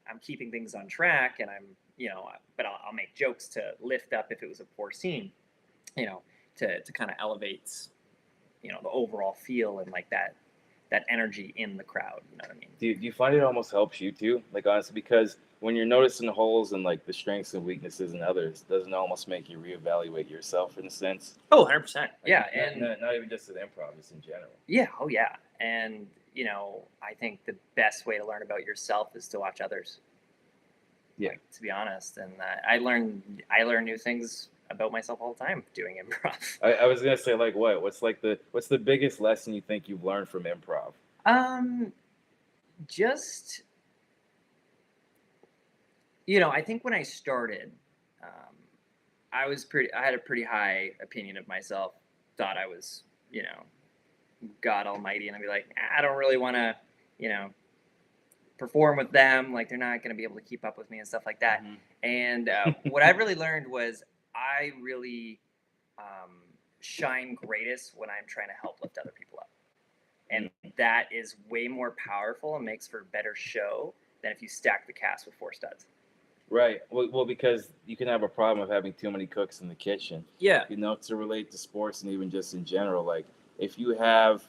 I'm keeping things on track, and I'm, you know, but I'll make jokes to lift up if it was a poor scene, you know, to kind of elevate, you know, the overall feel and like that energy in the crowd. You know what I mean? Do you find it almost helps you too? Like honestly, because when you're noticing the holes and like the strengths and weaknesses in others, doesn't it almost make you reevaluate yourself in a sense? Oh, 100%. Like, yeah. And not even just in improv, just in general. Yeah. Oh yeah. And, you know, I think the best way to learn about yourself is to watch others. Yeah. Like, to be honest. And I learn new things about myself all the time doing improv. I was gonna say like what's the biggest lesson you think you've learned from improv? Just, you know, I think when I started, I had a pretty high opinion of myself. Thought I was, you know, God Almighty, and I'd be like, I don't really want to, you know, perform with them. Like they're not going to be able to keep up with me and stuff like that. Mm-hmm. And what I really learned was I really shine greatest when I'm trying to help lift other people up. And that is way more powerful and makes for a better show than if you stack the cast with 4 studs. Right. Well, because you can have a problem of having too many cooks in the kitchen. Yeah. You know, to relate to sports and even just in general, like if you have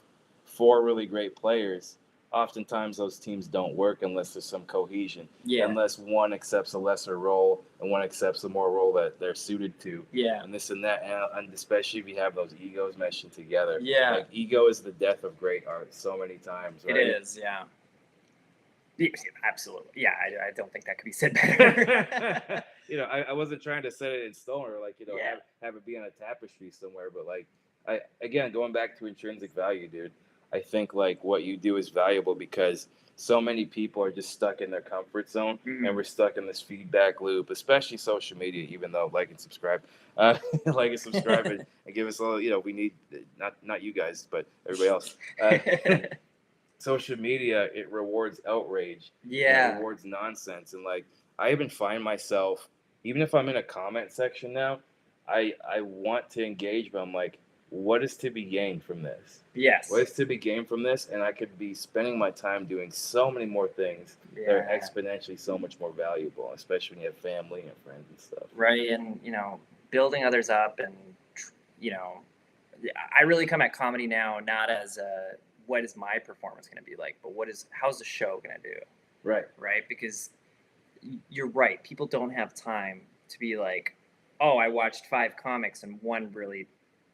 4 really great players, oftentimes those teams don't work unless there's some cohesion. Yeah. Unless one accepts a lesser role and one accepts a more role that they're suited to. Yeah. And this and that, and especially if you have those egos meshing together. Yeah. Like ego is the death of great art so many times, right? It is, yeah. Absolutely. Yeah, I don't think that could be said better. You know, I wasn't trying to set it in stone or like, you know, have it be on a tapestry somewhere, but like again, going back to intrinsic value, dude, I think like what you do is valuable because so many people are just stuck in their comfort zone, and we're stuck in this feedback loop, especially social media, even though like and subscribe, and subscribe and give us all, you know, we need, not you guys, but everybody else. Social media, it rewards outrage. Yeah. It rewards nonsense. And like, I even find myself, even if I'm in a comment section now, I want to engage, but I'm like, what is to be gained from this? Yes. What is to be gained from this? And I could be spending my time doing so many more things that are exponentially so much more valuable, especially when you have family and friends and stuff. Right. And, you know, building others up and, you know, I really come at comedy now, not as what is my performance going to be like, but how's the show going to do? Right. right? Because you're right. People don't have time to be like, oh, I watched 5 comics and one really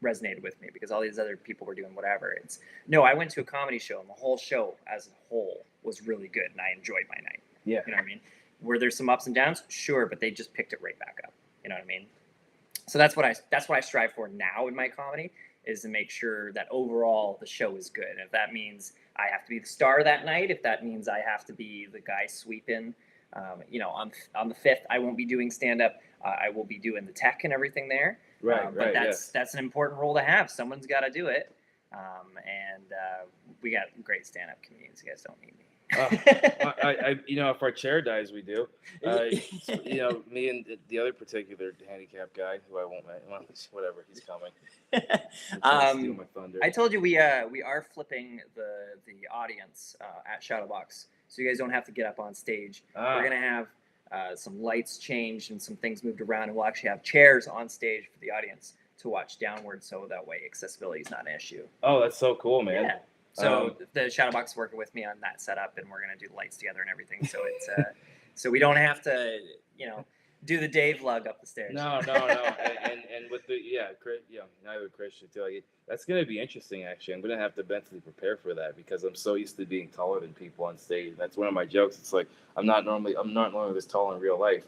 resonated with me because all these other people were doing whatever. It's no, I went to a comedy show and the whole show as a whole was really good and I enjoyed my night. Yeah. You know what I mean? Were there some ups and downs? Sure, but they just picked it right back up. You know what I mean? So that's what I strive for now in my comedy, is to make sure that overall the show is good. And if that means I have to be the star that night, if that means I have to be the guy sweeping, on the 5th, I won't be doing stand up. I will be doing the tech and everything there. Right. But Right. that's an important role to have. Someone's got to do it. We got great stand up comedians. You guys don't need me. If our chair dies, we do. Me and the other particular handicapped guy who I won't mention. Well, whatever, he's coming. Steal my thunder. I told you we are flipping the audience at Shadowbox, so you guys don't have to get up on stage. We're gonna have some lights changed and some things moved around, and we'll actually have chairs on stage for the audience to watch downward, so that way accessibility is not an issue. Oh, that's so cool, man. Yeah. So the Shadowbox is working with me on that setup, and we're gonna do the lights together and everything. So it's so we don't have to, do the Dave vlog up the stairs. No, and with neither Christian too. Like, that's gonna be interesting. Actually, I'm gonna have to mentally prepare for that because I'm so used to being taller than people on stage. That's one of my jokes. It's like I'm not normally this tall in real life.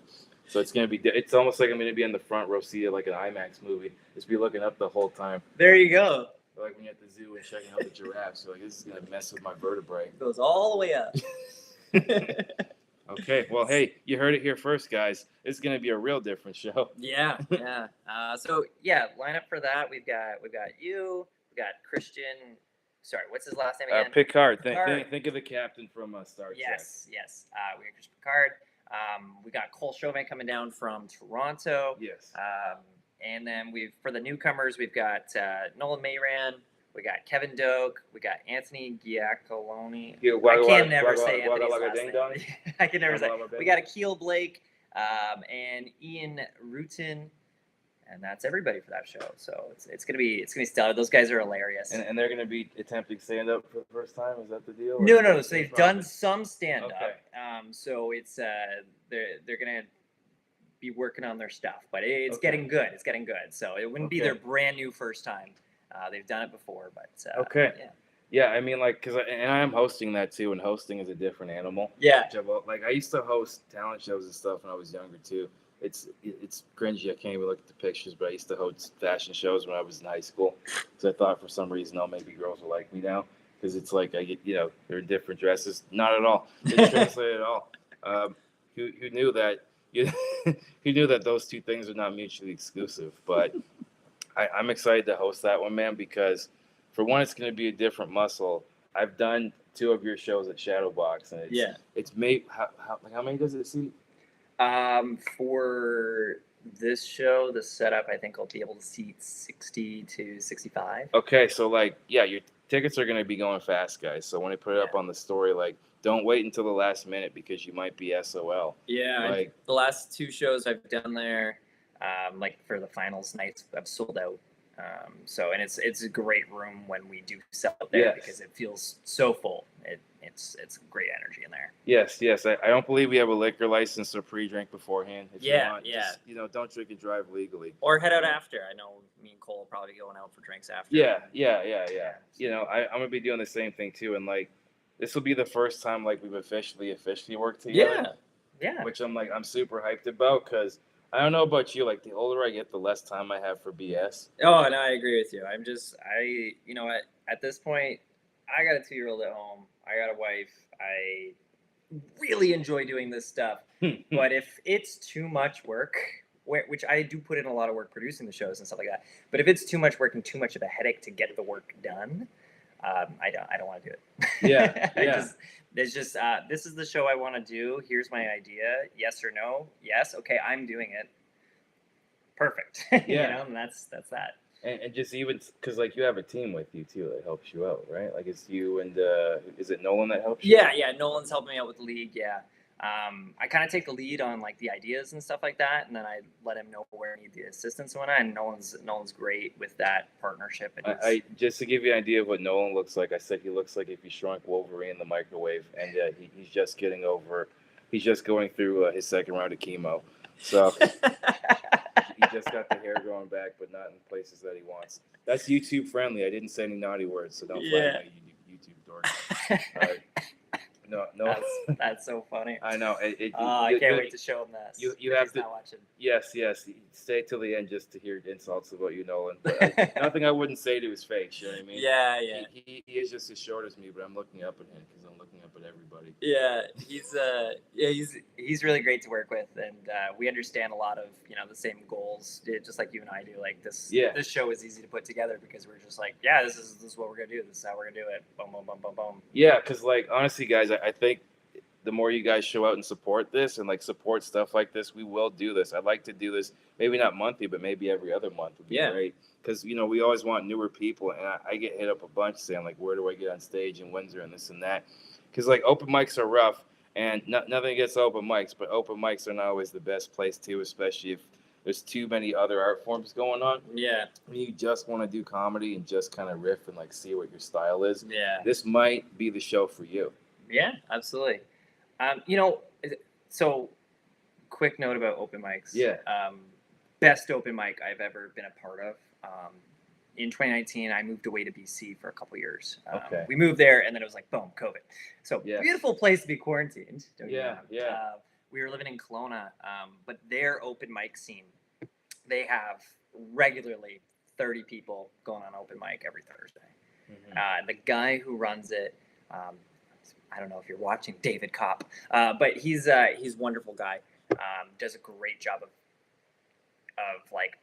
So it's gonna be. It's almost like I'm gonna be in the front row seat of like an IMAX movie, just be looking up the whole time. There you go. Like when you're at the zoo and checking out the giraffes, you're like, this is gonna mess with my vertebrae. It goes all the way up. Okay, well, hey, you heard it here first, guys. It's gonna be a real different show. Yeah. Line up for that. We've got you. We got Christian. Sorry, what's his last name again? Picard. Picard. Think of the captain from Star Trek. Yes. We got Christian Picard. We got Cole Chauvin coming down from Toronto. Yes. And then for the newcomers, we've got Nolan Mayran. We got Kevin Doak. We got Anthony Giacalone. I can never say Anthony's last name. I can never say. We got Akil Blake and Ian Rutin, and that's everybody for that show. So it's gonna be stellar. Those guys are hilarious. And they're gonna be attempting stand up for the first time. Is that the deal? No. So they've done some stand up. Okay. So it's they're gonna be working on their stuff, but it's getting good. It's getting good. So it wouldn't be their brand new first time. They've done it before, but yeah. I mean, like, and I am hosting that too, and hosting is a different animal. Yeah. Like I used to host talent shows and stuff when I was younger too. It's cringy. I can't even look at the pictures, but I used to host fashion shows when I was in high school. So I thought for some reason, maybe girls will like me now because it's like I get, they're in different dresses. Not at all. Didn't translate at all. Who knew that? Who knew that those two things are not mutually exclusive? But I'm excited to host that one, man, because for one, it's going to be a different muscle. I've done 2 of your shows at Shadowbox, and it's made. How many does it seat? For this show, the setup, I think I'll be able to seat 60 to 65. Okay, so your tickets are going to be going fast, guys. So when I put it up on the story, don't wait until the last minute because you might be SOL. Yeah, the last 2 shows I've done there, for the finals nights, I've sold out. And it's a great room when we do sell there because it feels so full. It's great energy in there. Yes. I don't believe we have a liquor license or pre-drink beforehand. If you want, just, don't drink and drive legally. Or head out after. I know me and Cole will probably be going out for drinks after. Yeah. I'm gonna be doing the same thing too, and this will be the first time we've officially worked together. Yeah. Which I'm super hyped about because I don't know about you. The older I get, the less time I have for BS. Oh, no, I agree with you. At this point, I got a 2-year-old at home. I got a wife. I really enjoy doing this stuff. But if it's too much work, which I do put in a lot of work producing the shows and stuff like that, but if it's too much work and too much of a headache to get the work done, I don't want to do it. Yeah. This is the show I want to do. Here's my idea. Yes or no? Yes. Okay, I'm doing it. Perfect. Yeah. And that's that. And just even because you have a team with you too that helps you out, right? It's you and is it Nolan that helps you? Yeah. Nolan's helping me out with the league. Yeah. I kind of take the lead on like the ideas and stuff like that, and then I let him know where I need the assistance and whatnot. And Nolan's great with that partnership. And I just to give you an idea of what Nolan looks like, I said he looks like if you shrunk Wolverine in the microwave, and he's just getting over, he's just going through his second round of chemo, so he just got the hair growing back, but not in places that he wants. That's YouTube friendly. I didn't say any naughty words, so don't flag my YouTube dork. No. That's so funny. I know. I can't wait to show him that. You have to. Not watching. Yes. Stay till the end just to hear insults about you, Nolan. But nothing I wouldn't say to his face. You know what I mean? Yeah. He is just as short as me, but I'm looking up at him because I'm looking up at everybody. Yeah, he's really great to work with, and we understand a lot of the same goals, just like you and I do. Like this show is easy to put together because we're just like, this is what we're gonna do. This is how we're gonna do it. Boom, boom, boom, boom, boom. Yeah, because like honestly, guys, I think the more you guys show out and support this and like support stuff like this, we will do this. I'd like to do this, maybe not monthly, but maybe every other month would be great. Because we always want newer people, and I get hit up a bunch saying like, where do I get on stage in Windsor and this and that. Because like open mics are rough, and nothing against open mics, but open mics are not always the best place too, especially if there's too many other art forms going on. Yeah. When you just want to do comedy and just kind of riff and like see what your style is. Yeah. This might be the show for you. Yeah, absolutely. So quick note about open mics. Yeah. Best open mic I've ever been a part of. In 2019, I moved away to BC for a couple years. Okay. We moved there, and then it was like, boom, COVID. So Yes. Beautiful place to be quarantined. Yeah. We were living in Kelowna, but their open mic scene, they have regularly 30 people going on open mic every Thursday. Mm-hmm. The guy who runs it, I don't know if you're watching, David Kopp, but he's a wonderful guy. Does a great job of like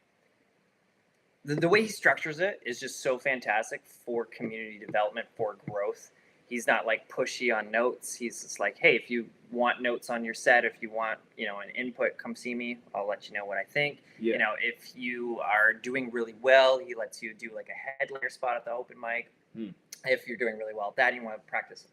the way he structures it is just so fantastic for community development, for growth. He's not like pushy on notes. He's just like, hey, if you want notes on your set, if you want, an input, come see me. I'll let you know what I think. Yeah. If you are doing really well, he lets you do like a headliner spot at the open mic. If you're doing really well at that, you want to practice,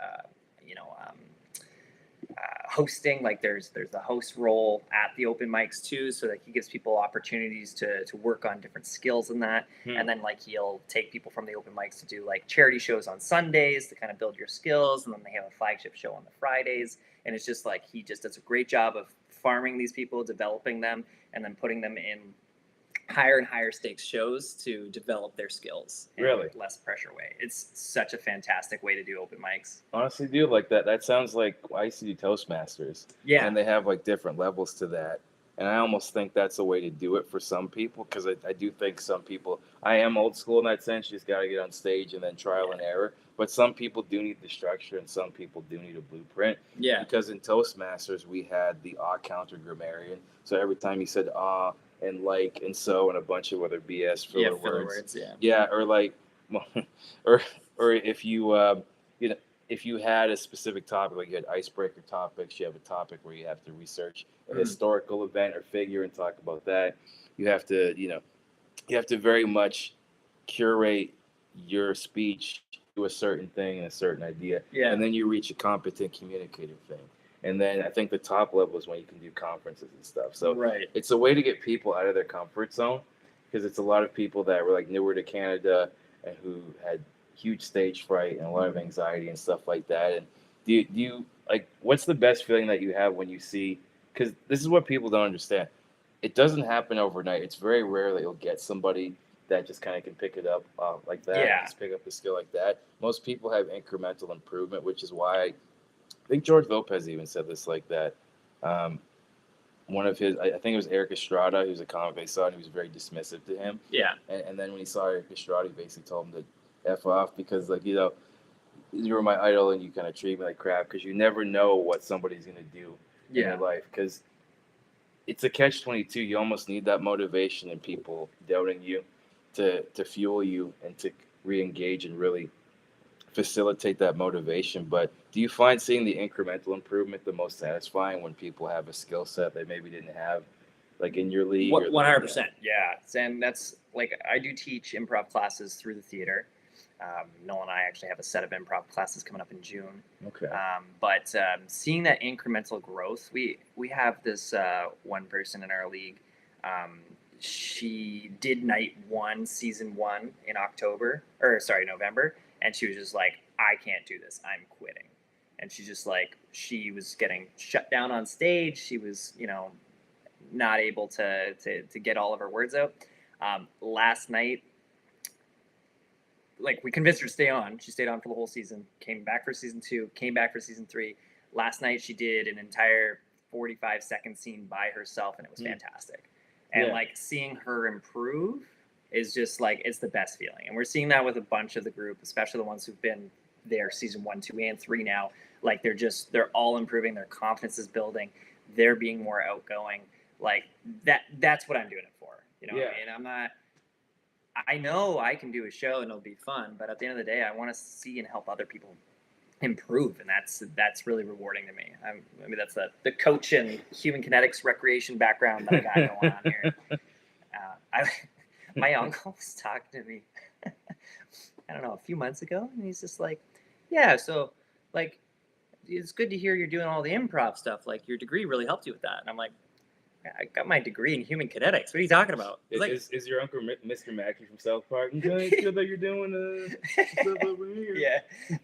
hosting, like there's the host role at the open mics too, so that he gives people opportunities to work on different skills in that. And then like he'll take people from the open mics to do like charity shows on Sundays to kind of build your skills, and then they have a flagship show on the Fridays, and it's just like he just does a great job of farming these people, developing them, and then putting them in higher and higher stakes shows to develop their skills in Really? less pressure way. It's such a fantastic way to do open mics. Honestly, dude, like that sounds like I used to do Toastmasters. Yeah. And they have like different levels to that. And I almost think that's a way to do it for some people, because I do think some people, I am old school in that sense. You just got to get on stage and then trial and error. But some people do need the structure, and some people do need a blueprint. Yeah. Because in Toastmasters, we had the counter grammarian. So every time you said and like and so and a bunch of other BS filler words. Yeah, or like, or if you if you had a specific topic, like you had icebreaker topics, you have a topic where you have to research a historical event or figure and talk about that. You have to very much curate your speech to a certain thing and a certain idea. Yeah. And then you reach a competent communicator thing. And then I think the top level is when you can do conferences and stuff. So It's a way to get people out of their comfort zone, because it's a lot of people that were like newer to Canada and who had huge stage fright and a lot of anxiety and stuff like that. And do you like, what's the best feeling that you have when you see, because this is what people don't understand. It doesn't happen overnight. It's very rare that you'll get somebody that just kind of can pick it up like that. Yeah. Just pick up a skill like that. Most people have incremental improvement, which is why I think George Lopez even said this like that. One of his, I think it was Eric Estrada, who was a comic they saw, and he was very dismissive to him. Yeah. And then when he saw Eric Estrada, he basically told him to F off, because, like, you were my idol and you kind of treat me like crap, because you never know what somebody's going to do in your life. Because it's a catch-22. You almost need that motivation and people doubting you to fuel you and to re-engage and really facilitate that motivation. But do you find seeing the incremental improvement the most satisfying when people have a skill set they maybe didn't have, like in your league? 100%. Yeah. And that's like, I do teach improv classes through the theater. Noel and I actually have a set of improv classes coming up in June. Okay. But seeing that incremental growth, we have this one person in our league. She did night 1, season 1 in November, and she was just like, I can't do this. I'm quitting. And she's just like, she was getting shut down on stage. She was, not able to get all of her words out. Last night, like, we convinced her to stay on. She stayed on for the whole season, came back for season 2, came back for season 3. Last night she did an entire 45-second scene by herself, and it was fantastic. And like, seeing her improve is just like, it's the best feeling. And we're seeing that with a bunch of the group, especially the ones who've been there season 1, 2, and 3 now. Like, they're all improving. Their confidence is building. They're being more outgoing. Like, that's what I'm doing it for. What I mean? I know I can do a show and it'll be fun, but at the end of the day, I want to see and help other people improve, and that's really rewarding to me. I mean, that's the coach and human kinetics recreation background that I got going on here. My uncle was talking to me, I don't know, a few months ago, and he's just like, yeah, so like, it's good to hear you're doing all the improv stuff. Like, your degree really helped you with that. And I'm like, I got my degree in human kinetics. What are you talking about? Is your uncle Mr. Mackey from South Park? Okay, it's good that you're doing stuff over here. Yeah,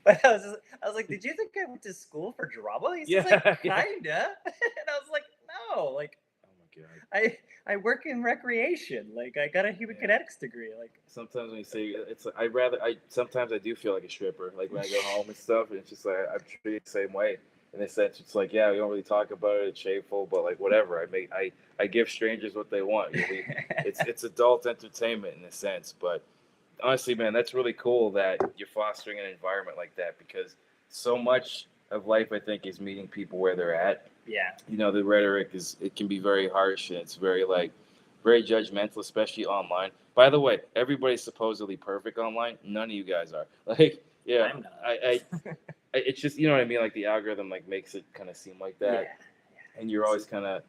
but I was like, did you think I went to school for drama? He's just like, kinda. And I was like, no, like, oh my god, I work in recreation. Like, I got a human kinetics degree. Like, sometimes when you say it's, like, sometimes I do feel like a stripper. Like, when I go home and stuff, and it's just like I'm treated the same way. In a sense, it's like, yeah, we don't really talk about it. It's shameful, but like, whatever. I give strangers what they want. It's adult entertainment in a sense. But honestly, man, that's really cool that you're fostering an environment like that, because so much of life, I think, is meeting people where they're at. Yeah. The rhetoric it can be very harsh, and it's very judgmental, especially online. By the way, everybody's supposedly perfect online. None of you guys are. Like, yeah, I'm not. I it's just, you know what I mean? Like, the algorithm makes it kind of seem like that. Yeah. And you're always kind of,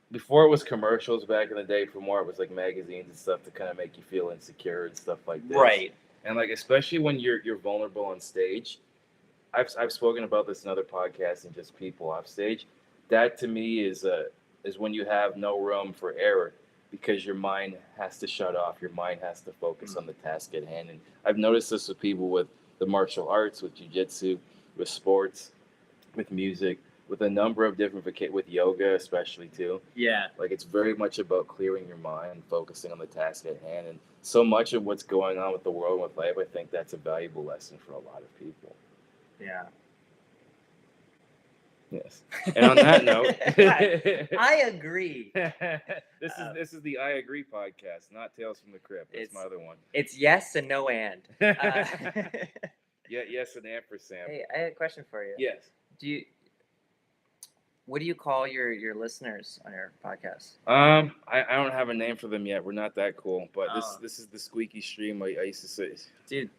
before it was commercials back in the day, for more it was like magazines and stuff to kind of make you feel insecure and stuff like this. Right. And like, especially when you're vulnerable on stage. I've spoken about this in other podcasts and just people off stage. That to me is when you have no room for error, because your mind has to shut off. Your mind has to focus on the task at hand. And I've noticed this with people with the martial arts, with jiu-jitsu, with sports, with music, with a number of different, with yoga especially too. Yeah. Like, it's very much about clearing your mind, focusing on the task at hand. And so much of what's going on with the world and with life, I think that's a valuable lesson for a lot of people. Yeah. Yes. And on that note, I agree. This is the I Agree podcast, not Tales from the Crypt. That's my other one. It's yes and no and. Yeah, yes and ampersand. Hey, I had a question for you. Yes. What do you call your listeners on your podcast? I don't have a name for them yet. We're not that cool, but this is the Squeaky stream. I used to say, dude,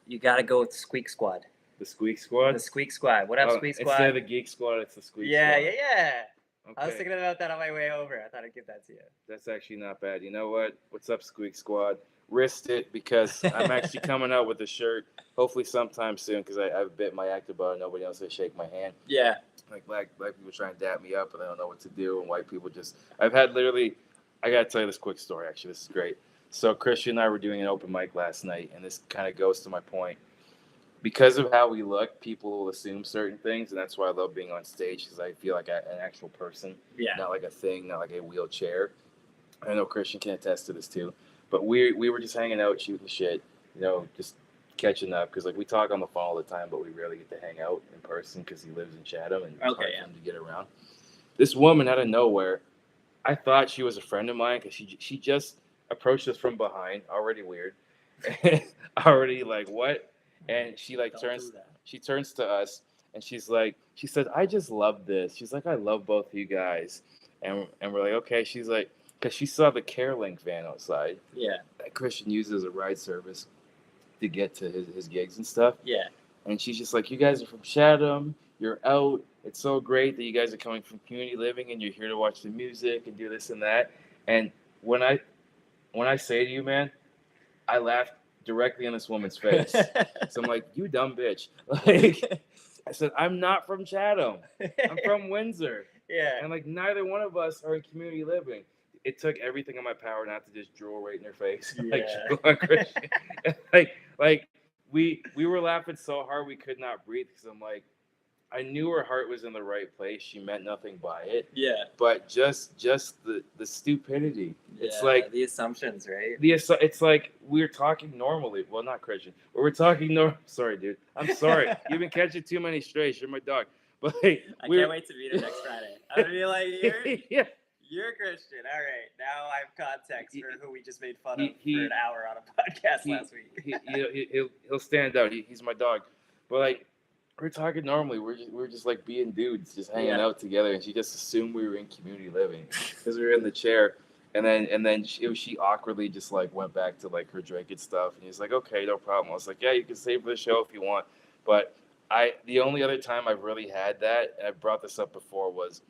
you got to go with the Squeak Squad. The Squeak Squad? The Squeak Squad. What up, Squeak Squad? Instead of the Geek Squad, it's the Squeak Squad. Yeah. Okay. I was thinking about that on my way over. I thought I'd give that to you. That's actually not bad. You know what? What's up, Squeak Squad? Wrist it, because I'm actually coming out with a shirt, hopefully sometime soon, because I've bit my actor bug. Nobody else has shake my hand. Yeah. Like, black people trying to dap me up, and I don't know what to do, and white people just... I've had literally... I got to tell you this quick story, actually. This is great. So Christian and I were doing an open mic last night, and this kind of goes to my point. Because of how we look, people will assume certain things, and that's why I love being on stage, because I feel like an actual person, not like a thing, not like a wheelchair. I know Christian can attest to this too, but we were just hanging out, shooting shit, just catching up, because like, we talk on the phone all the time, but we rarely get to hang out in person because he lives in Chatham and it's hard for him to get around. This woman out of nowhere, I thought she was a friend of mine, because she just approached us from behind, already weird, already like, what? And she turns to us, and she said, I just love this. She's like, I love both of you guys. And we're like, okay. She's like, because she saw the CareLink van outside. Yeah. That Christian uses as a ride service to get to his gigs and stuff. Yeah. And she's just like, you guys are from Chatham. You're out. It's so great that you guys are coming from community living, and you're here to watch the music and do this and that. And when I say to you, man, I laughed directly in this woman's face. So I'm like, you dumb bitch. Like, I said, I'm not from Chatham. I'm from Windsor. Yeah. And like, neither one of us are in community living. It took everything in my power not to just drool right in her face. Like, Yeah. go on, Christian. like we were laughing so hard we could not breathe because I'm like, I knew her heart was in the right place. She meant nothing by it. Yeah. But just the stupidity. It's Yeah, like the assumptions, right? it's like we're talking normally. Well, not Christian. But we're talking Sorry, dude. I'm sorry. You've been catching too many strays. You're my dog. But I can't wait to meet him next Friday. I'm gonna be like, yeah. You're a Christian. All right. Now I have context for who we just made fun of he- for an hour on a podcast last week. He'll stand out. He's my dog. But like, we're talking normally. We're just like being dudes, just hanging out together. And she just assumed we were in community living because we were in the chair. And then she awkwardly just like went back to like her drinking stuff. And he's like, okay, no problem. I was like, yeah, you can stay for the show if you want. But the only other time I've really had that, and I brought this up before, was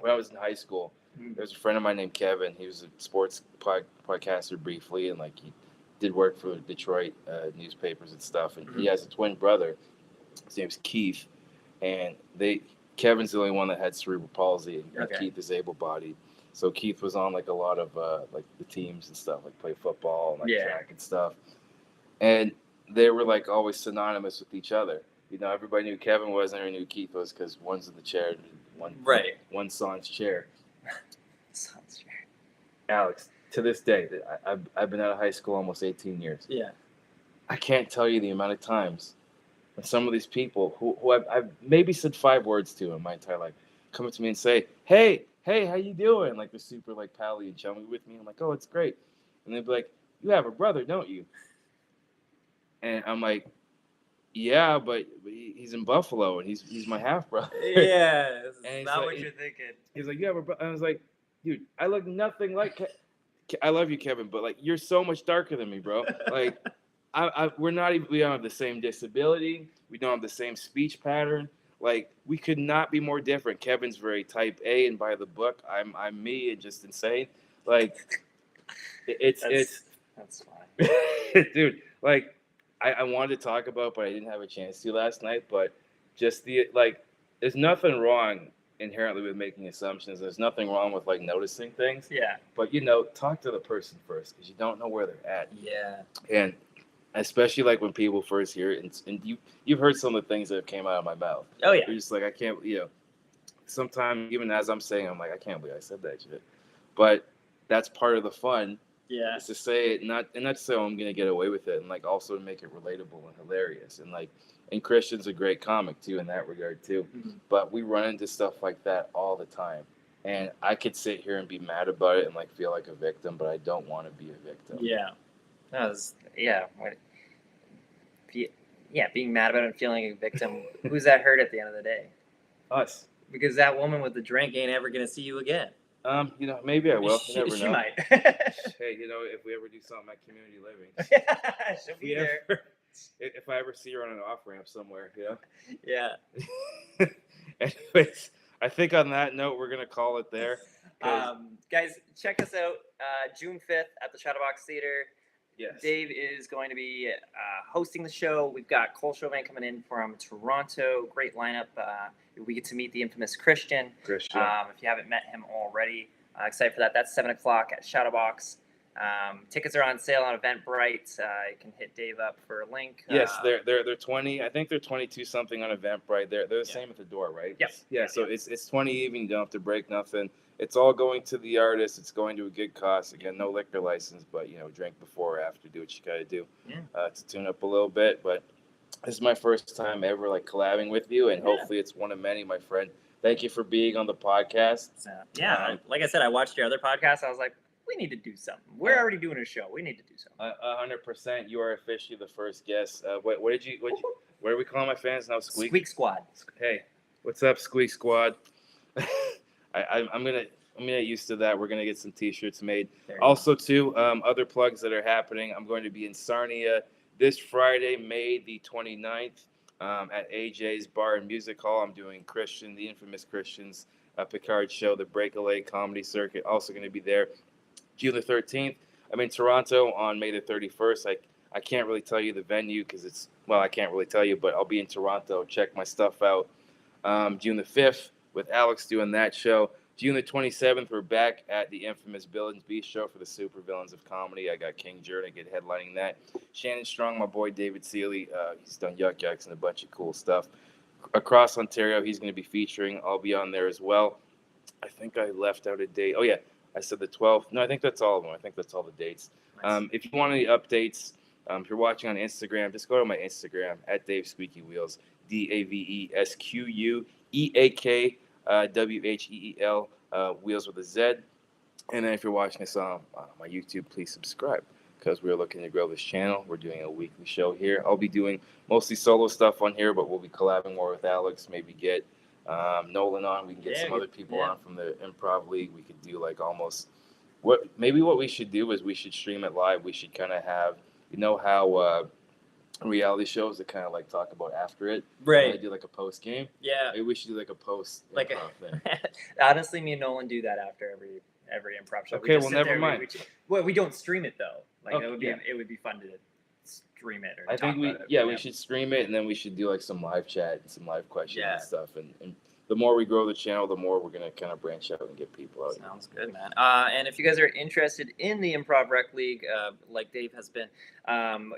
when I was in high school. There was a friend of mine named Kevin. He was a sports podcaster briefly, and like he did work for Detroit newspapers and stuff. And he has a twin brother. His name's Keith, and Kevin's the only one that had cerebral palsy, and Keith is able-bodied. So Keith was on like a lot of like the teams and stuff, like play football and like track and stuff. And they were like always synonymous with each other. You know, everybody knew Kevin was, and everybody knew Keith was because one's in the chair, one son's chair. Alex, to this day, I've been out of high school almost 18 years. Yeah. I can't tell you the amount of times when some of these people who I've maybe said 5 words to in my entire life come up to me and say, hey, how you doing? Like they're super like pally and chummy with me. I'm like, oh, it's great. And they'd be like, you have a brother, don't you? And I'm like, yeah, but he's in Buffalo and he's my half brother. Yeah, and not what you're thinking. He's like, you have a brother. I was like, dude, I look nothing like. I love you, Kevin, but like you're so much darker than me, bro. Like, we don't have the same disability. We don't have the same speech pattern. Like, we could not be more different. Kevin's very type A and by the book. I'm me and just insane. Like, that's fine, dude. Like, I wanted to talk about, but I didn't have a chance to last night. But just there's nothing wrong inherently with making assumptions. There's nothing wrong with like noticing things. Yeah. But talk to the person first because you don't know where they're at. Yeah. And especially like when people first hear it, and you've heard some of the things that came out of my mouth. Oh yeah. You're just like, I can't. Sometimes even as I'm saying, I'm like, I can't believe I said that shit. But that's part of the fun. Yeah. Is to say it, not to say I'm gonna get away with it, and like also to make it relatable and hilarious, and Christian's a great comic too in that regard too. Mm-hmm. But we run into stuff like that all the time, and I could sit here and be mad about it and like feel like a victim, but I don't want to be a victim. Yeah. Being mad about it and feeling a victim. Who's that hurt at the end of the day? Us. Because that woman with the drink ain't ever gonna see you again. Maybe I will. You never know. She might. Hey, if we ever do something at community living, she'll be there. If I ever see her on an off ramp somewhere, Yeah. Anyways, I think on that note, we're gonna call it there. Guys, check us out June 5th at the Shadowbox Theater. Yes. Dave is going to be hosting the show. We've got Cole Chauvin coming in from Toronto. Great lineup. We get to meet the infamous Christian. If you haven't met him already, excited for that. That's 7 o'clock at Shadowbox. Tickets are on sale on Eventbrite. You can hit Dave up for a link. Yes, they're 20. I think they're 22 something on Eventbrite. They're the same at the door, right? Yep. Yeah. So it's 20 even. You don't have to break nothing. It's all going to the artist. It's going to a good cost. Again, no liquor license, but drink before or after. Do what you got to do to tune up a little bit. But this is my first time ever like collabing with you, and hopefully it's one of many, my friend. Thank you for being on the podcast. Like I said, I watched your other podcast. I was like, we need to do something. We're already doing a show. We need to do something. 100%. You are officially the first guest. What are we calling my fans now? Squeak Squad. Hey, what's up, Squeak Squad? I'm gonna get used to that. We're gonna get some T-shirts made. Also, too, other plugs that are happening. I'm going to be in Sarnia this Friday, May the 29th, at AJ's Bar and Music Hall. I'm doing the infamous Christian's Picard show, the Breakaway Comedy Circuit. Also going to be there June the 13th. I'm in Toronto on May the 31st. I can't really tell you the venue because I can't really tell you, but I'll be in Toronto. Check my stuff out. June the 5th with Alex doing that show. June the 27th, we're back at the infamous Villians Beastro for the Super Villains of Comedy. I got King Jernigan headlining that. Shannon Strong, my boy David Seeley, he's done Yuck Yucks and a bunch of cool stuff. Across Ontario, he's going to be featuring. I'll be on there as well. I think I left out a date. Oh, yeah, I said the 12th. No, I think that's all of them. I think that's all the dates. Nice. If you want any updates, if you're watching on Instagram, just go to my Instagram, at Dave Squeaky Wheels, DAVESQUEAK. WHEEL, Wheels with a Z. And then if you're watching this on my YouTube, please subscribe because we're looking to grow this channel. We're doing a weekly show here. I'll be doing mostly solo stuff on here, but we'll be collabing more with Alex. Maybe get Nolan on. We can get some other people on from the Improv League. We could do like almost what we should do is we should stream it live. We should kind of have, how reality shows that kind of like talk about after it. Right. They do like a post game. Yeah. Maybe we should do like a post Like improv thing. Honestly, me and Nolan do that after every improv show. Okay, well, never mind. We don't stream it though. Like Oh, it would be fun to stream it. Or I talk think about it. we should stream it and then we should do like some live chat and some live questions Yeah. and stuff. And the more we grow the channel, the more we're gonna kind of branch out and get people out. Sounds good, man. And if you guys are interested in the Improv Rec League, like Dave has been,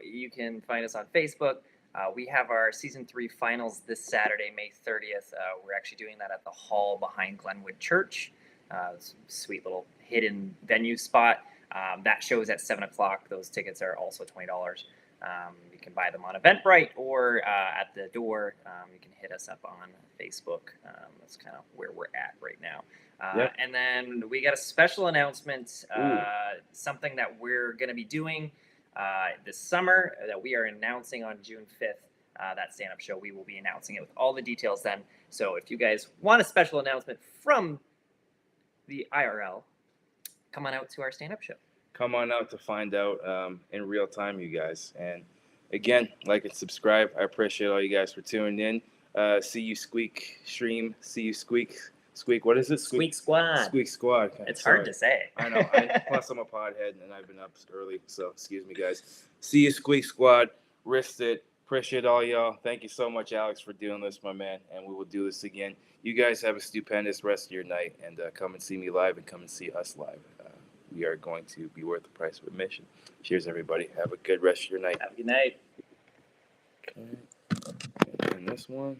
you can find us on Facebook. We have our season 3 finals this Saturday, May 30th. We're actually doing that at the hall behind Glenwood Church. It's a sweet little hidden venue spot. That show is at 7 o'clock. Those tickets are also $20. You can buy them on Eventbrite or at the door. You can hit us up on Facebook. That's kind of where we're at right now. Yep. And then we got a special announcement, something that we're going to be doing this summer that we are announcing on June 5th. That stand-up show, we will be announcing it with all the details then. So if you guys want a special announcement from the IRL, come on out to our stand-up show. Come on out to find out in real time, you guys. And again, like and subscribe. I appreciate all you guys for tuning in. See you Squeak stream. See you Squeak. What is it? Squeak Squad. Squeak Squad. It's hard to say. I know. Plus, I'm a podhead and I've been up early, so excuse me, guys. See you Squeak Squad. Wrist it. Appreciate all y'all. Thank you so much, Alex, for doing this, my man. And we will do this again. You guys have a stupendous rest of your night, and come and see me live and come and see us live. We are going to be worth the price of admission. Cheers, everybody. Have a good rest of your night. Have a good night. Okay. And this one.